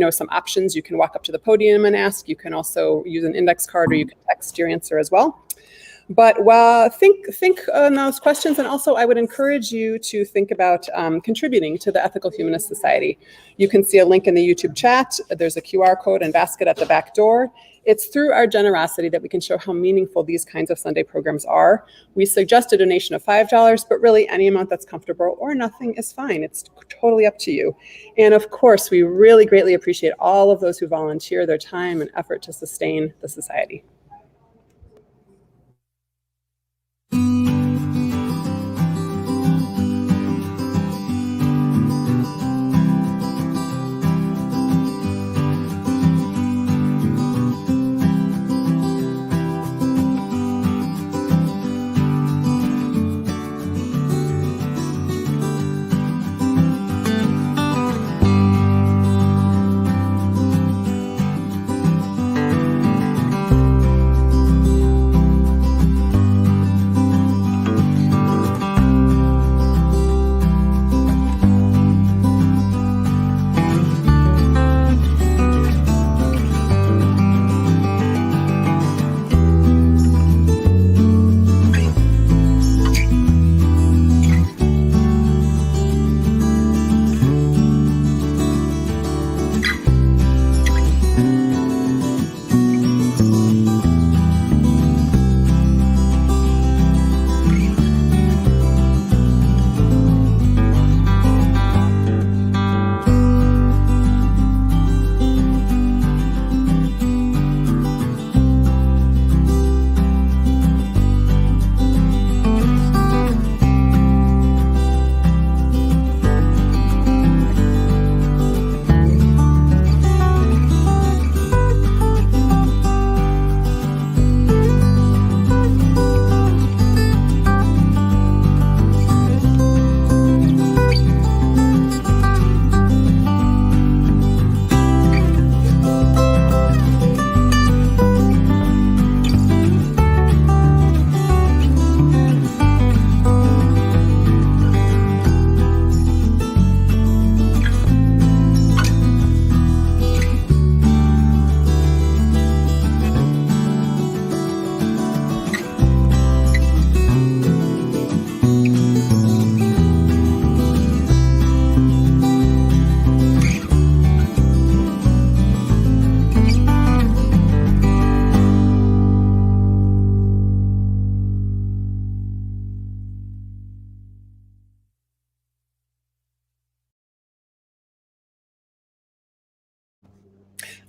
some options. You can walk up to the podium and ask. You can also use an index card, or you can text your answer as well. But think on those questions, and also I would encourage you to think about contributing to the Ethical Humanist Society. You can see a link in the YouTube chat. There's a QR code and basket at the back door. It's through our generosity that we can show how meaningful these kinds of Sunday programs are. We suggest a donation of $5, but really any amount that's comfortable or nothing is fine. It's totally up to you. And of course, we really greatly appreciate all of those who volunteer their time and effort to sustain the society.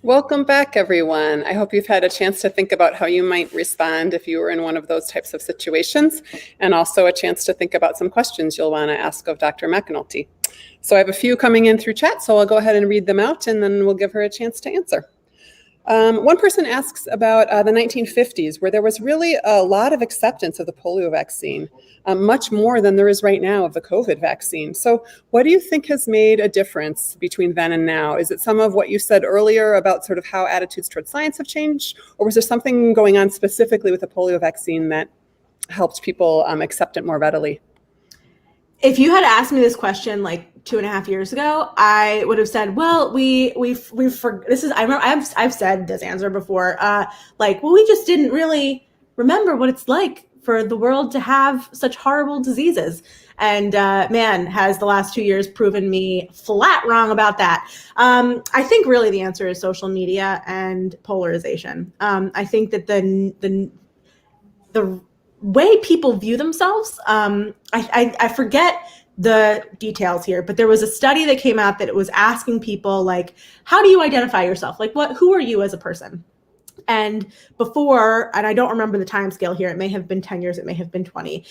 Welcome back, everyone. I hope you've had a chance to think about how you might respond if you were in one of those types of situations, and also a chance to think about some questions you'll want to ask of Dr. McAnulty. So I have a few coming in through chat, so I'll go ahead and read them out, and then we'll give her a chance to answer. One person asks about the 1950s, where there was really a lot of acceptance of the polio vaccine, much more than there is right now of the COVID vaccine. So what do you think has made a difference between then and now? Is it some of what you said earlier about sort of how attitudes towards science have changed? Or was there something going on specifically with the polio vaccine that helped people accept it more readily? If you had asked me this question like 2.5 years ago, I would have said, well, I've said this answer before, we just didn't really remember what it's like for the world to have such horrible diseases. And man, has the last 2 years proven me flat wrong about that. I think really the answer is social media and polarization. I think that the way people view themselves, I forget the details here, but there was a study that came out that it was asking people, like, how do you identify yourself? Like, who are you as a person? And before, and I don't remember the time scale here, it may have been 10 years, it may have been 20,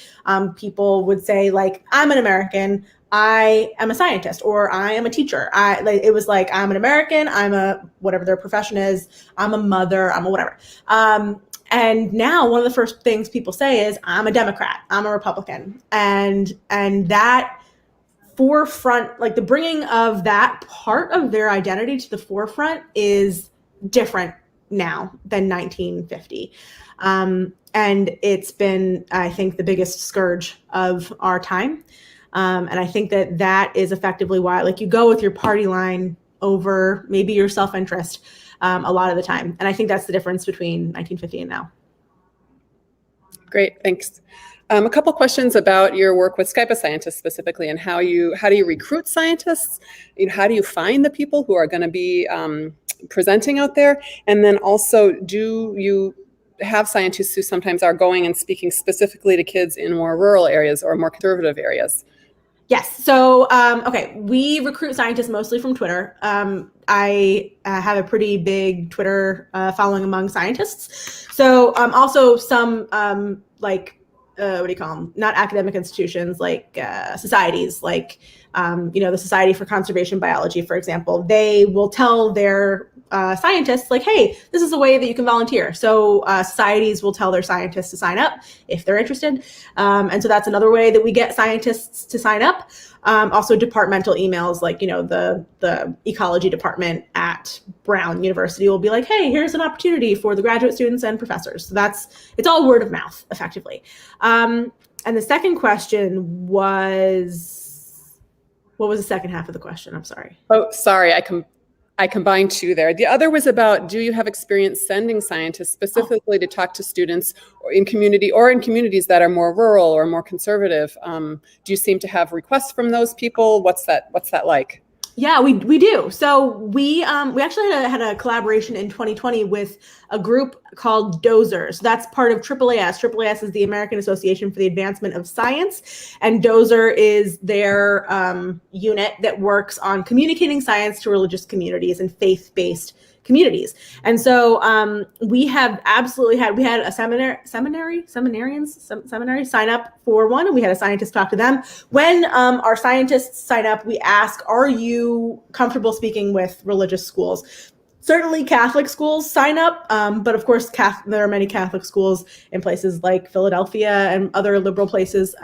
people would say, like, I'm an American, I am a scientist, or I am a teacher. It was like, I'm an American, I'm a, whatever their profession is, I'm a mother, I'm a whatever. And now one of the first things people say is, I'm a Democrat, I'm a Republican. And that forefront, like the bringing of that part of their identity to the forefront is different now than 1950. And it's been, I think, the biggest scourge of our time. And I think that is effectively why, like, you go with your party line over maybe your self-interest a lot of the time. And I think that's the difference between 1950 and now. Great, thanks. A couple questions about your work with Skype scientists specifically, and how do you recruit scientists? How do you find the people who are going to be presenting out there? And then also, do you have scientists who sometimes are going and speaking specifically to kids in more rural areas or more conservative areas? Yes. So, okay, we recruit scientists mostly from Twitter. I have a pretty big Twitter following among scientists. So, also some what do you call them? Not academic institutions, like societies, like the Society for Conservation Biology, for example. They will tell their scientists, like, hey, this is a way that you can volunteer. So societies will tell their scientists to sign up if they're interested. And so that's another way that we get scientists to sign up. Also departmental emails, like, the ecology department at Brown University will be like, hey, here's an opportunity for the graduate students and professors. So it's all word of mouth, effectively. And the second question was, what was the second half of the question? I'm sorry. Oh, sorry. I combined two there. The other was about, do you have experience sending scientists specifically to talk to students in communities that are more rural or more conservative? Do you seem to have requests from those people? What's that like? Yeah, we do. So we actually had a collaboration in 2020 with a group called DOZER. So that's part of AAAS. AAAS is the American Association for the Advancement of Science, and DOZER is their unit that works on communicating science to religious communities and faith-based communities. And so we had a seminary sign up for one, and we had a scientist talk to them. When our scientists sign up, we ask, are you comfortable speaking with religious schools? Certainly Catholic schools sign up, but of course there are many Catholic schools in places like Philadelphia and other liberal places.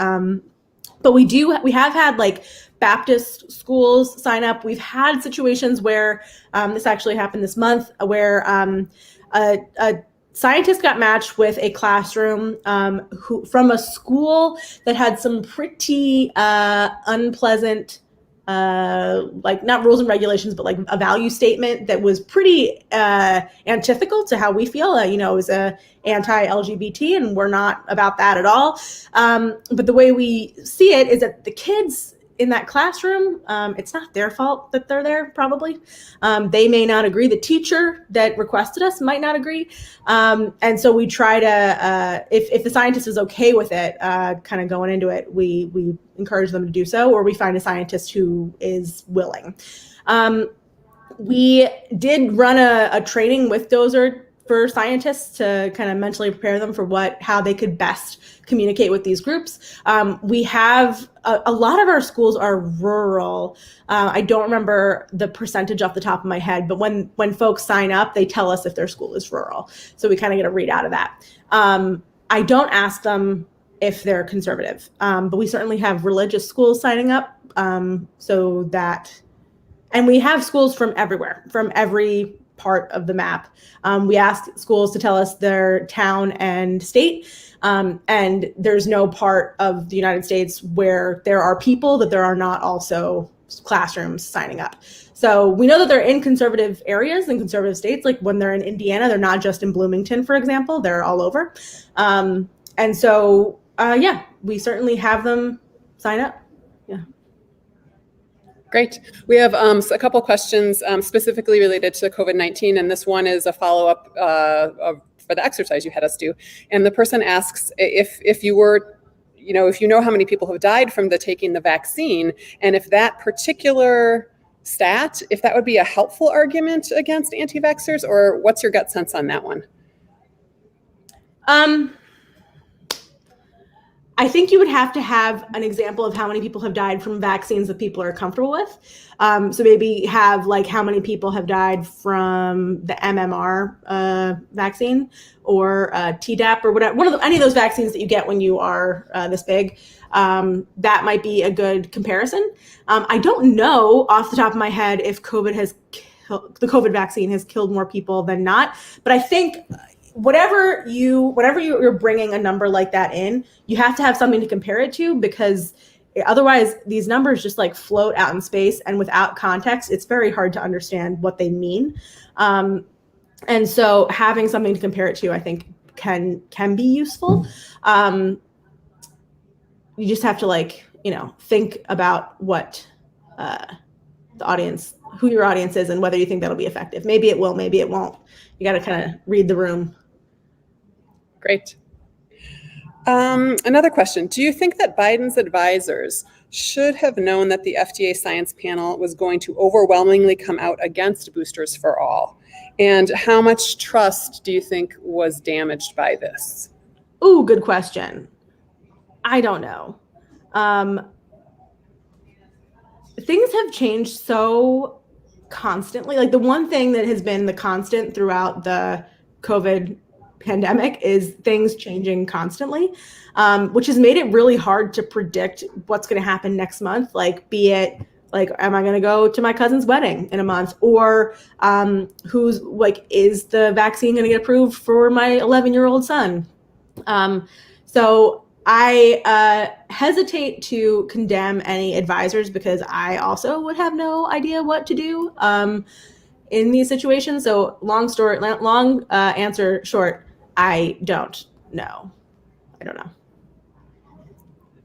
But we have had like Baptist schools sign up. We've had situations where this actually happened this month, where a scientist got matched with a classroom from a school that had some pretty unpleasant, like not rules and regulations, but like a value statement that was pretty antithetical to how we feel. It was a anti-LGBT, and we're not about that at all. But the way we see it is that the kids in that classroom, it's not their fault that they're there, probably. They may not agree. The teacher that requested us might not agree. And so we try to, if the scientist is okay with it, kind of going into it, we encourage them to do so, or we find a scientist who is willing. We did run a training with DOZER for scientists to kind of mentally prepare them for how they could best communicate with these groups. We have a lot of our schools are rural. I don't remember the percentage off the top of my head, but when folks sign up, they tell us if their school is rural. So we kind of get a read out of that. I don't ask them if they're conservative, but we certainly have religious schools signing up. And we have schools from everywhere, from every part of the map. We ask schools to tell us their town and state, and there's no part of the United States where there are people that there are not also classrooms signing up. So we know that they're in conservative areas and conservative states. Like when they're in Indiana, they're not just in Bloomington, for example, they're all over. And so, we certainly have them sign up. Yeah. Great. We have a couple questions specifically related to COVID-19, and this one is a follow-up for the exercise you had us do. And the person asks if you were, if you know how many people have died from taking the vaccine, and if that particular stat, if that would be a helpful argument against anti-vaxxers, or what's your gut sense on that one? I think you would have to have an example of how many people have died from vaccines that people are comfortable with. So maybe have like how many people have died from the MMR vaccine or Tdap or whatever, any of those vaccines that you get when you are this big. That might be a good comparison. I don't know off the top of my head if the COVID vaccine has killed more people than not, but I think whatever you're bringing a number like that in, you have to have something to compare it to, because otherwise these numbers just like float out in space, and without context, it's very hard to understand what they mean. And so having something to compare it to, I think can be useful. You just have to think about what who your audience is and whether you think that'll be effective. Maybe it will, maybe it won't. You got to kind of read the room. Great. Another question. Do you think that Biden's advisors should have known that the FDA science panel was going to overwhelmingly come out against boosters for all? And how much trust do you think was damaged by this? Ooh, good question. I don't know. Things have changed so constantly. Like the one thing that has been the constant throughout the COVID pandemic is things changing constantly, which has made it really hard to predict what's going to happen next month. Like, be it like, am I going to go to my cousin's wedding in a month, or is the vaccine going to get approved for my 11-year-old son? So I hesitate to condemn any advisors, because I also would have no idea what to do in these situations. So long answer short, I don't know. I don't know.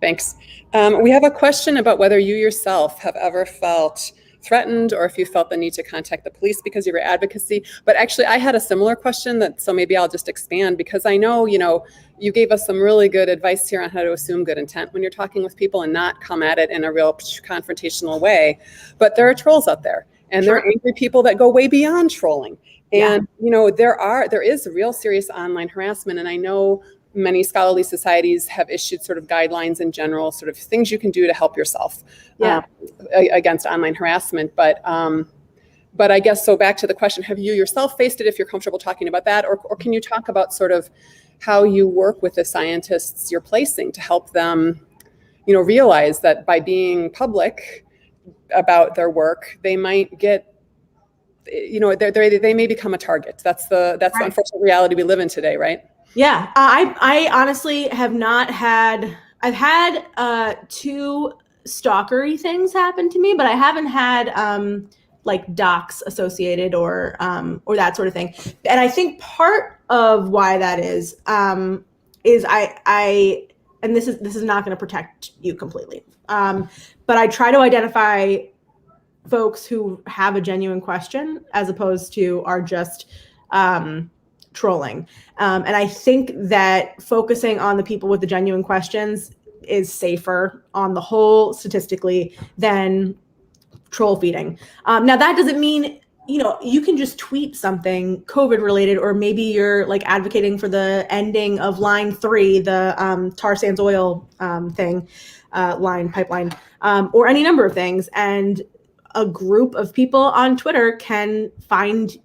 Thanks. We have a question about whether you yourself have ever felt threatened, or if you felt the need to contact the police because of your advocacy. But actually, I had a similar question, so maybe I'll just expand, because I know, you gave us some really good advice here on how to assume good intent when you're talking with people and not come at it in a real confrontational way. But there are trolls out there, and Sure. there are angry people that go way beyond trolling. And, there is real serious online harassment. And I know many scholarly societies have issued sort of guidelines in general, sort of things you can do to help yourself against online harassment. But I guess, so back to the question, have you yourself faced it, if you're comfortable talking about that, or can you talk about sort of how you work with the scientists you're placing to help them, realize that by being public about their work, they might get, they may become a target. That's the unfortunate reality we live in today, right? Yeah, I honestly have not had. I've had 2 stalkery things happen to me, but I haven't had like docs associated or that sort of thing. And I think part of why that is I and this is not going to protect you completely, but I try to identify folks who have a genuine question as opposed to are just trolling. And I think that focusing on the people with the genuine questions is safer on the whole statistically than troll feeding. Now, that doesn't mean you can just tweet something COVID related, or maybe you're like advocating for the ending of line 3, the tar sands oil pipeline, or any number of things. And a group of people on Twitter can find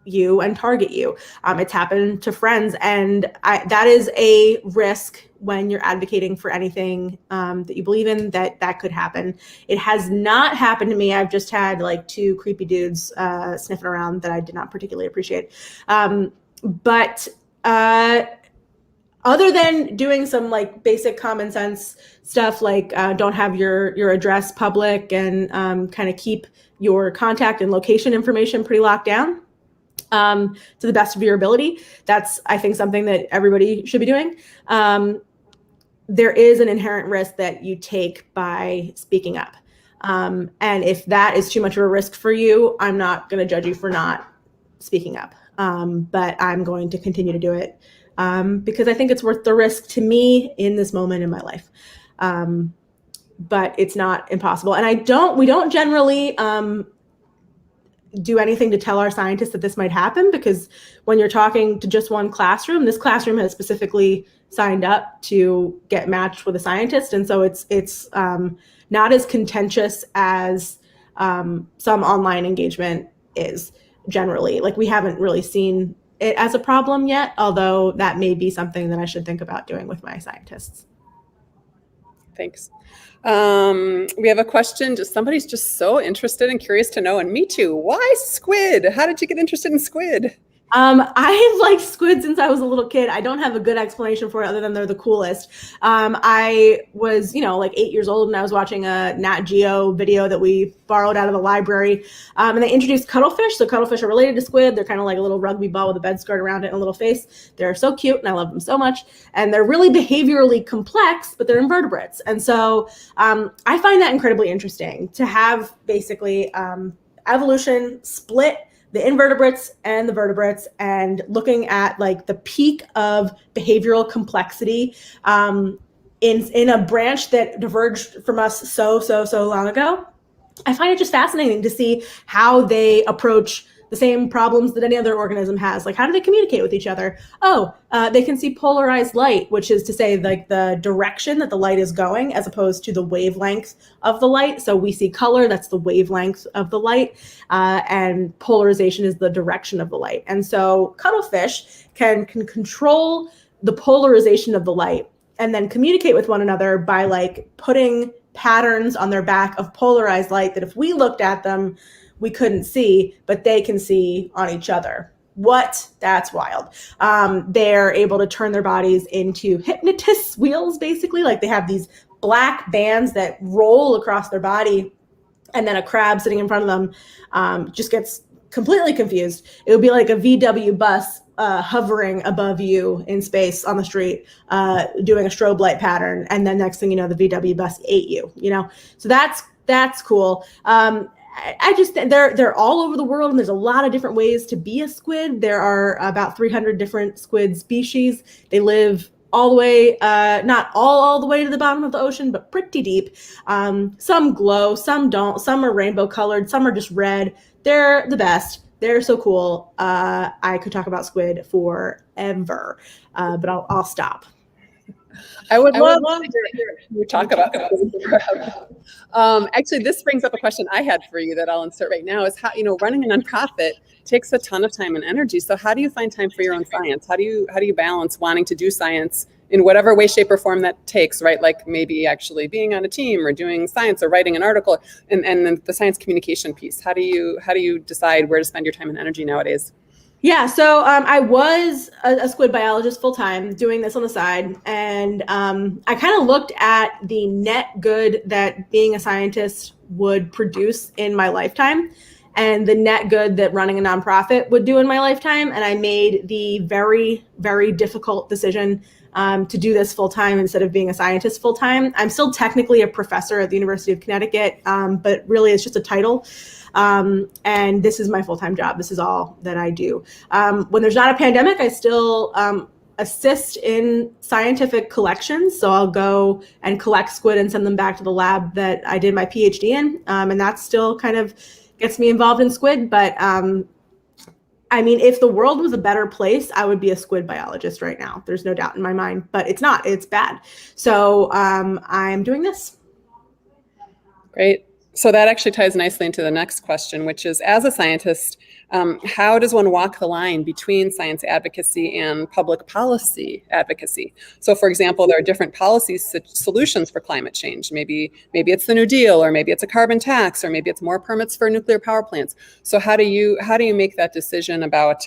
you and target you. It's happened to friends, and that is a risk when you're advocating for anything that you believe in, that could happen. It has not happened to me. I've just had like 2 creepy dudes sniffing around that I did not particularly appreciate. But other than doing some like basic common sense stuff, like don't have your address public, and kind of keep your contact and location information pretty locked down, to the best of your ability. That's, I think, something that everybody should be doing. There is an inherent risk that you take by speaking up. And if that is too much of a risk for you, I'm not going to judge you for not speaking up. But I'm going to continue to do it because I think it's worth the risk to me in this moment in my life. But it's not impossible. And we don't generally do anything to tell our scientists that this might happen, because when you're talking to just one classroom, this classroom has specifically signed up to get matched with a scientist. And so it's not as contentious as some online engagement is generally. Like, we haven't really seen it as a problem yet, although that may be something that I should think about doing with my scientists. Thanks. We have a question. Somebody's just so interested and curious to know, and me too. Why squid? How did you get interested in squid? I've liked squid since I was a little kid. I don't have a good explanation for it other than they're the coolest. I was, like 8 years old, and I was watching a Nat Geo video that we borrowed out of the library. And they introduced cuttlefish. So cuttlefish are related to squid. They're kind of like a little rugby ball with a bed skirt around it and a little face. They're so cute, and I love them so much. And they're really behaviorally complex, but they're invertebrates. And so I find that incredibly interesting, to have basically evolution split the invertebrates and the vertebrates, and looking at like the peak of behavioral complexity in a branch that diverged from us so long ago. I find it just fascinating to see how they approach the same problems that any other organism has. Like, how do they communicate with each other? They can see polarized light, which is to say like the direction that the light is going as opposed to the wavelength of the light. So we see color, that's the wavelength of the light, and polarization is the direction of the light. And so cuttlefish can control the polarization of the light and then communicate with one another by like putting patterns on their back of polarized light that if we looked at them, we couldn't see, but they can see on each other. That's wild. They're able to turn their bodies into hypnotist's wheels, basically. Like, they have these black bands that roll across their body, and then a crab sitting in front of them just gets completely confused. It would be like a VW bus hovering above you in space on the street, doing a strobe light pattern. And then next thing you know, the VW bus ate you, So that's cool. They're all over the world, and there's a lot of different ways to be a squid. There are about 300 different squid species. They live all the way, not all the way to the bottom of the ocean, but pretty deep. Some glow, some don't. Some are rainbow colored, some are just red. They're the best. They're so cool. I could talk about squid forever, but I'll stop. I would love to hear you talk about that. Actually, this brings up a question I had for you that I'll insert right now, is how, running a nonprofit takes a ton of time and energy. So how do you find time for your own science? How do you balance wanting to do science in whatever way, shape, or form that takes, right? Like maybe actually being on a team or doing science or writing an article, and then the science communication piece. How do you decide where to spend your time and energy nowadays? Yeah, so I was a squid biologist full-time, doing this on the side, and I kind of looked at the net good that being a scientist would produce in my lifetime, and the net good that running a nonprofit would do in my lifetime, and I made the very, very difficult decision to do this full-time instead of being a scientist full-time. I'm still technically a professor at the University of Connecticut, but really it's just a title. And this is my full-time job. This is all that I do. When there's not a pandemic, I still assist in scientific collections. So I'll go and collect squid and send them back to the lab that I did my PhD in. And that's still kind of gets me involved in squid, but I mean, if the world was a better place, I would be a squid biologist right now. There's no doubt in my mind, but it's not. It's bad. So I'm doing this. Great. So that actually ties nicely into the next question, which is, as a scientist, how does one walk the line between science advocacy and public policy advocacy? So, for example, there are different policy solutions for climate change. Maybe it's the New Deal, or maybe it's a carbon tax, or maybe it's more permits for nuclear power plants. So, how do you make that decision about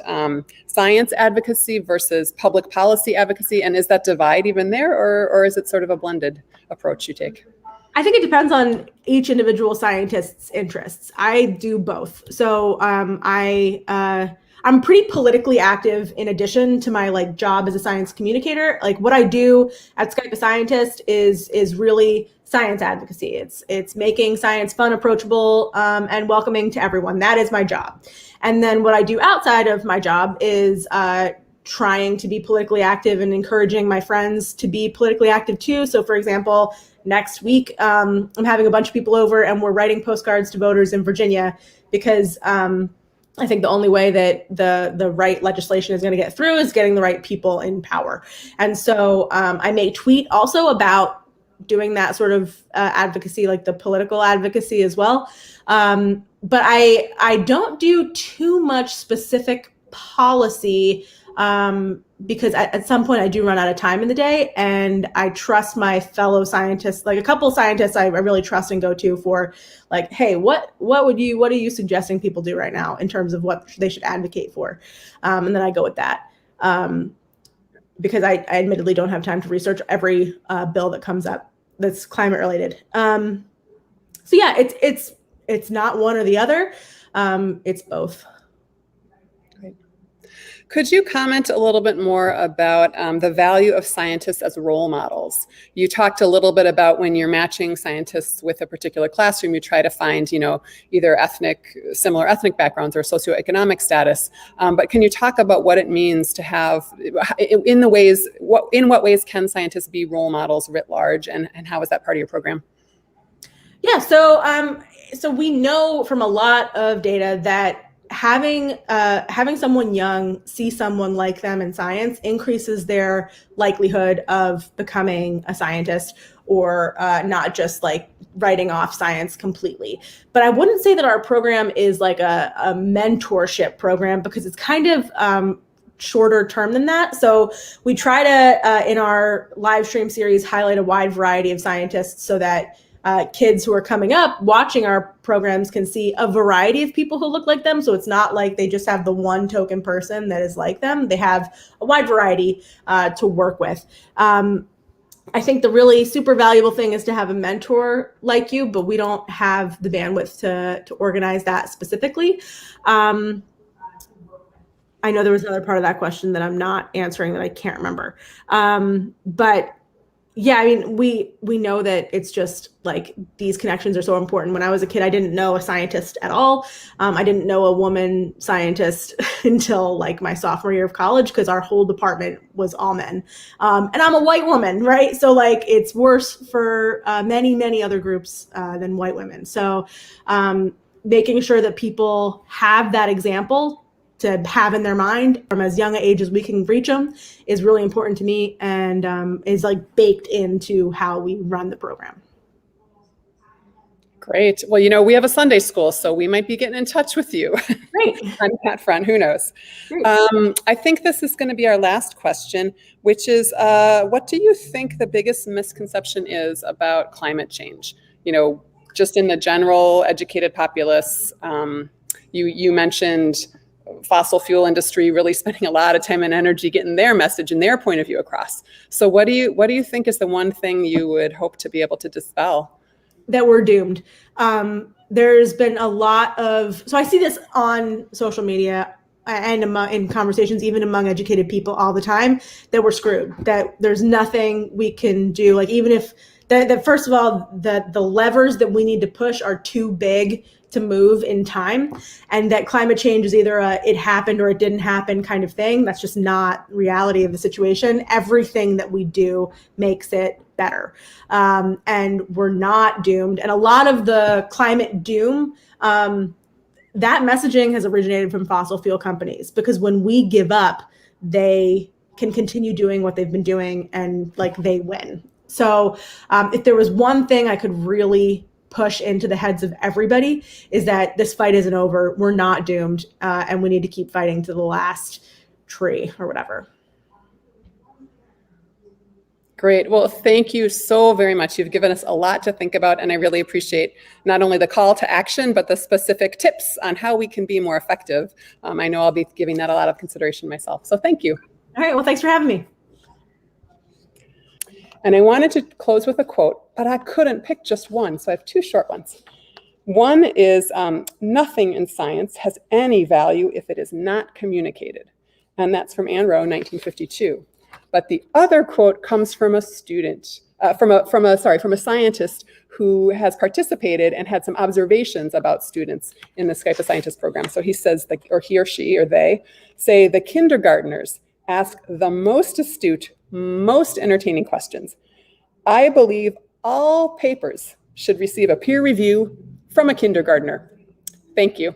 science advocacy versus public policy advocacy? And is that divide even there, or is it sort of a blended approach you take? I think it depends on each individual scientist's interests. I do both. So I'm pretty politically active in addition to my job as a science communicator. Like, what I do at Skype a Scientist is really science advocacy. It's making science fun, approachable, and welcoming to everyone. That is my job. And then what I do outside of my job is trying to be politically active and encouraging my friends to be politically active too. So, for example, next week, I'm having a bunch of people over and we're writing postcards to voters in Virginia because I think the only way that the right legislation is going to get through is getting the right people in power. And so I may tweet also about doing that sort of advocacy, like the political advocacy as well. But I don't do too much specific policy because at some point I do run out of time in the day, and I trust my fellow scientists. Like, a couple of scientists I really trust and go to for hey, what are you suggesting people do right now in terms of what they should advocate for? And then I go with that because I admittedly don't have time to research every bill that comes up that's climate related. So yeah, it's not one or the other. It's both. Could you comment a little bit more about the value of scientists as role models? You talked a little bit about when you're matching scientists with a particular classroom, you try to find, either similar ethnic backgrounds or socioeconomic status. But can you talk about what it means to have, in what ways can scientists be role models writ large, and how is that part of your program? Yeah, so we know from a lot of data that having someone young see someone like them in science increases their likelihood of becoming a scientist, or not just writing off science completely. But I wouldn't say that our program is like a mentorship program, because it's kind of shorter term than that. So we try to, in our live stream series, highlight a wide variety of scientists so that kids who are coming up watching our programs can see a variety of people who look like them. So it's not like they just have the one token person that is like them. They have a wide variety to work with. I think the really super valuable thing is to have a mentor like you, but we don't have the bandwidth to organize that specifically. I know there was another part of that question that I'm not answering that I can't remember. But yeah, I mean, we know that it's just these connections are so important. When I was a kid, I didn't know a scientist at all. I didn't know a woman scientist until my sophomore year of college, because our whole department was all men. And I'm a white woman, right? So it's worse for many, many other groups than white women. So making sure that people have that example to have in their mind from as young an age as we can reach them is really important to me, and is baked into how we run the program. Great. Well, we have a Sunday school, so we might be getting in touch with you. Great. On that front, who knows? I think this is going to be our last question, which is, what do you think the biggest misconception is about climate change? Just in the general educated populace. You mentioned fossil fuel industry really spending a lot of time and energy getting their message and their point of view across. So what do you think is the one thing you would hope to be able to dispel? That we're doomed. There's been a lot of, so I see this on social media and in conversations, even among educated people all the time, that we're screwed, that there's nothing we can do. Even if that first of all, the levers that we need to push are too big to move in time, and that climate change is either it happened or it didn't happen kind of thing. That's just not reality of the situation. Everything that we do makes it better. And we're not doomed. And a lot of the climate doom that messaging has originated from fossil fuel companies, because when we give up, they can continue doing what they've been doing, and like they win. So if there was one thing I could really push into the heads of everybody, is that this fight isn't over. We're not doomed, and we need to keep fighting to the last tree or whatever. Great. Well, thank you so very much. You've given us a lot to think about, and I really appreciate not only the call to action, but the specific tips on how we can be more effective. I know I'll be giving that a lot of consideration myself. So thank you. All right. Well, thanks for having me. And I wanted to close with a quote, but I couldn't pick just one, so I have two short ones. One is, nothing in science has any value if it is not communicated. And that's from Ann Rowe, 1952. But the other quote comes from a student, from a scientist who has participated and had some observations about students in the Skype a Scientist program. So he says, or he or she or they say, the kindergartners ask the most astute, most entertaining questions. I believe all papers should receive a peer review from a kindergartner. Thank you.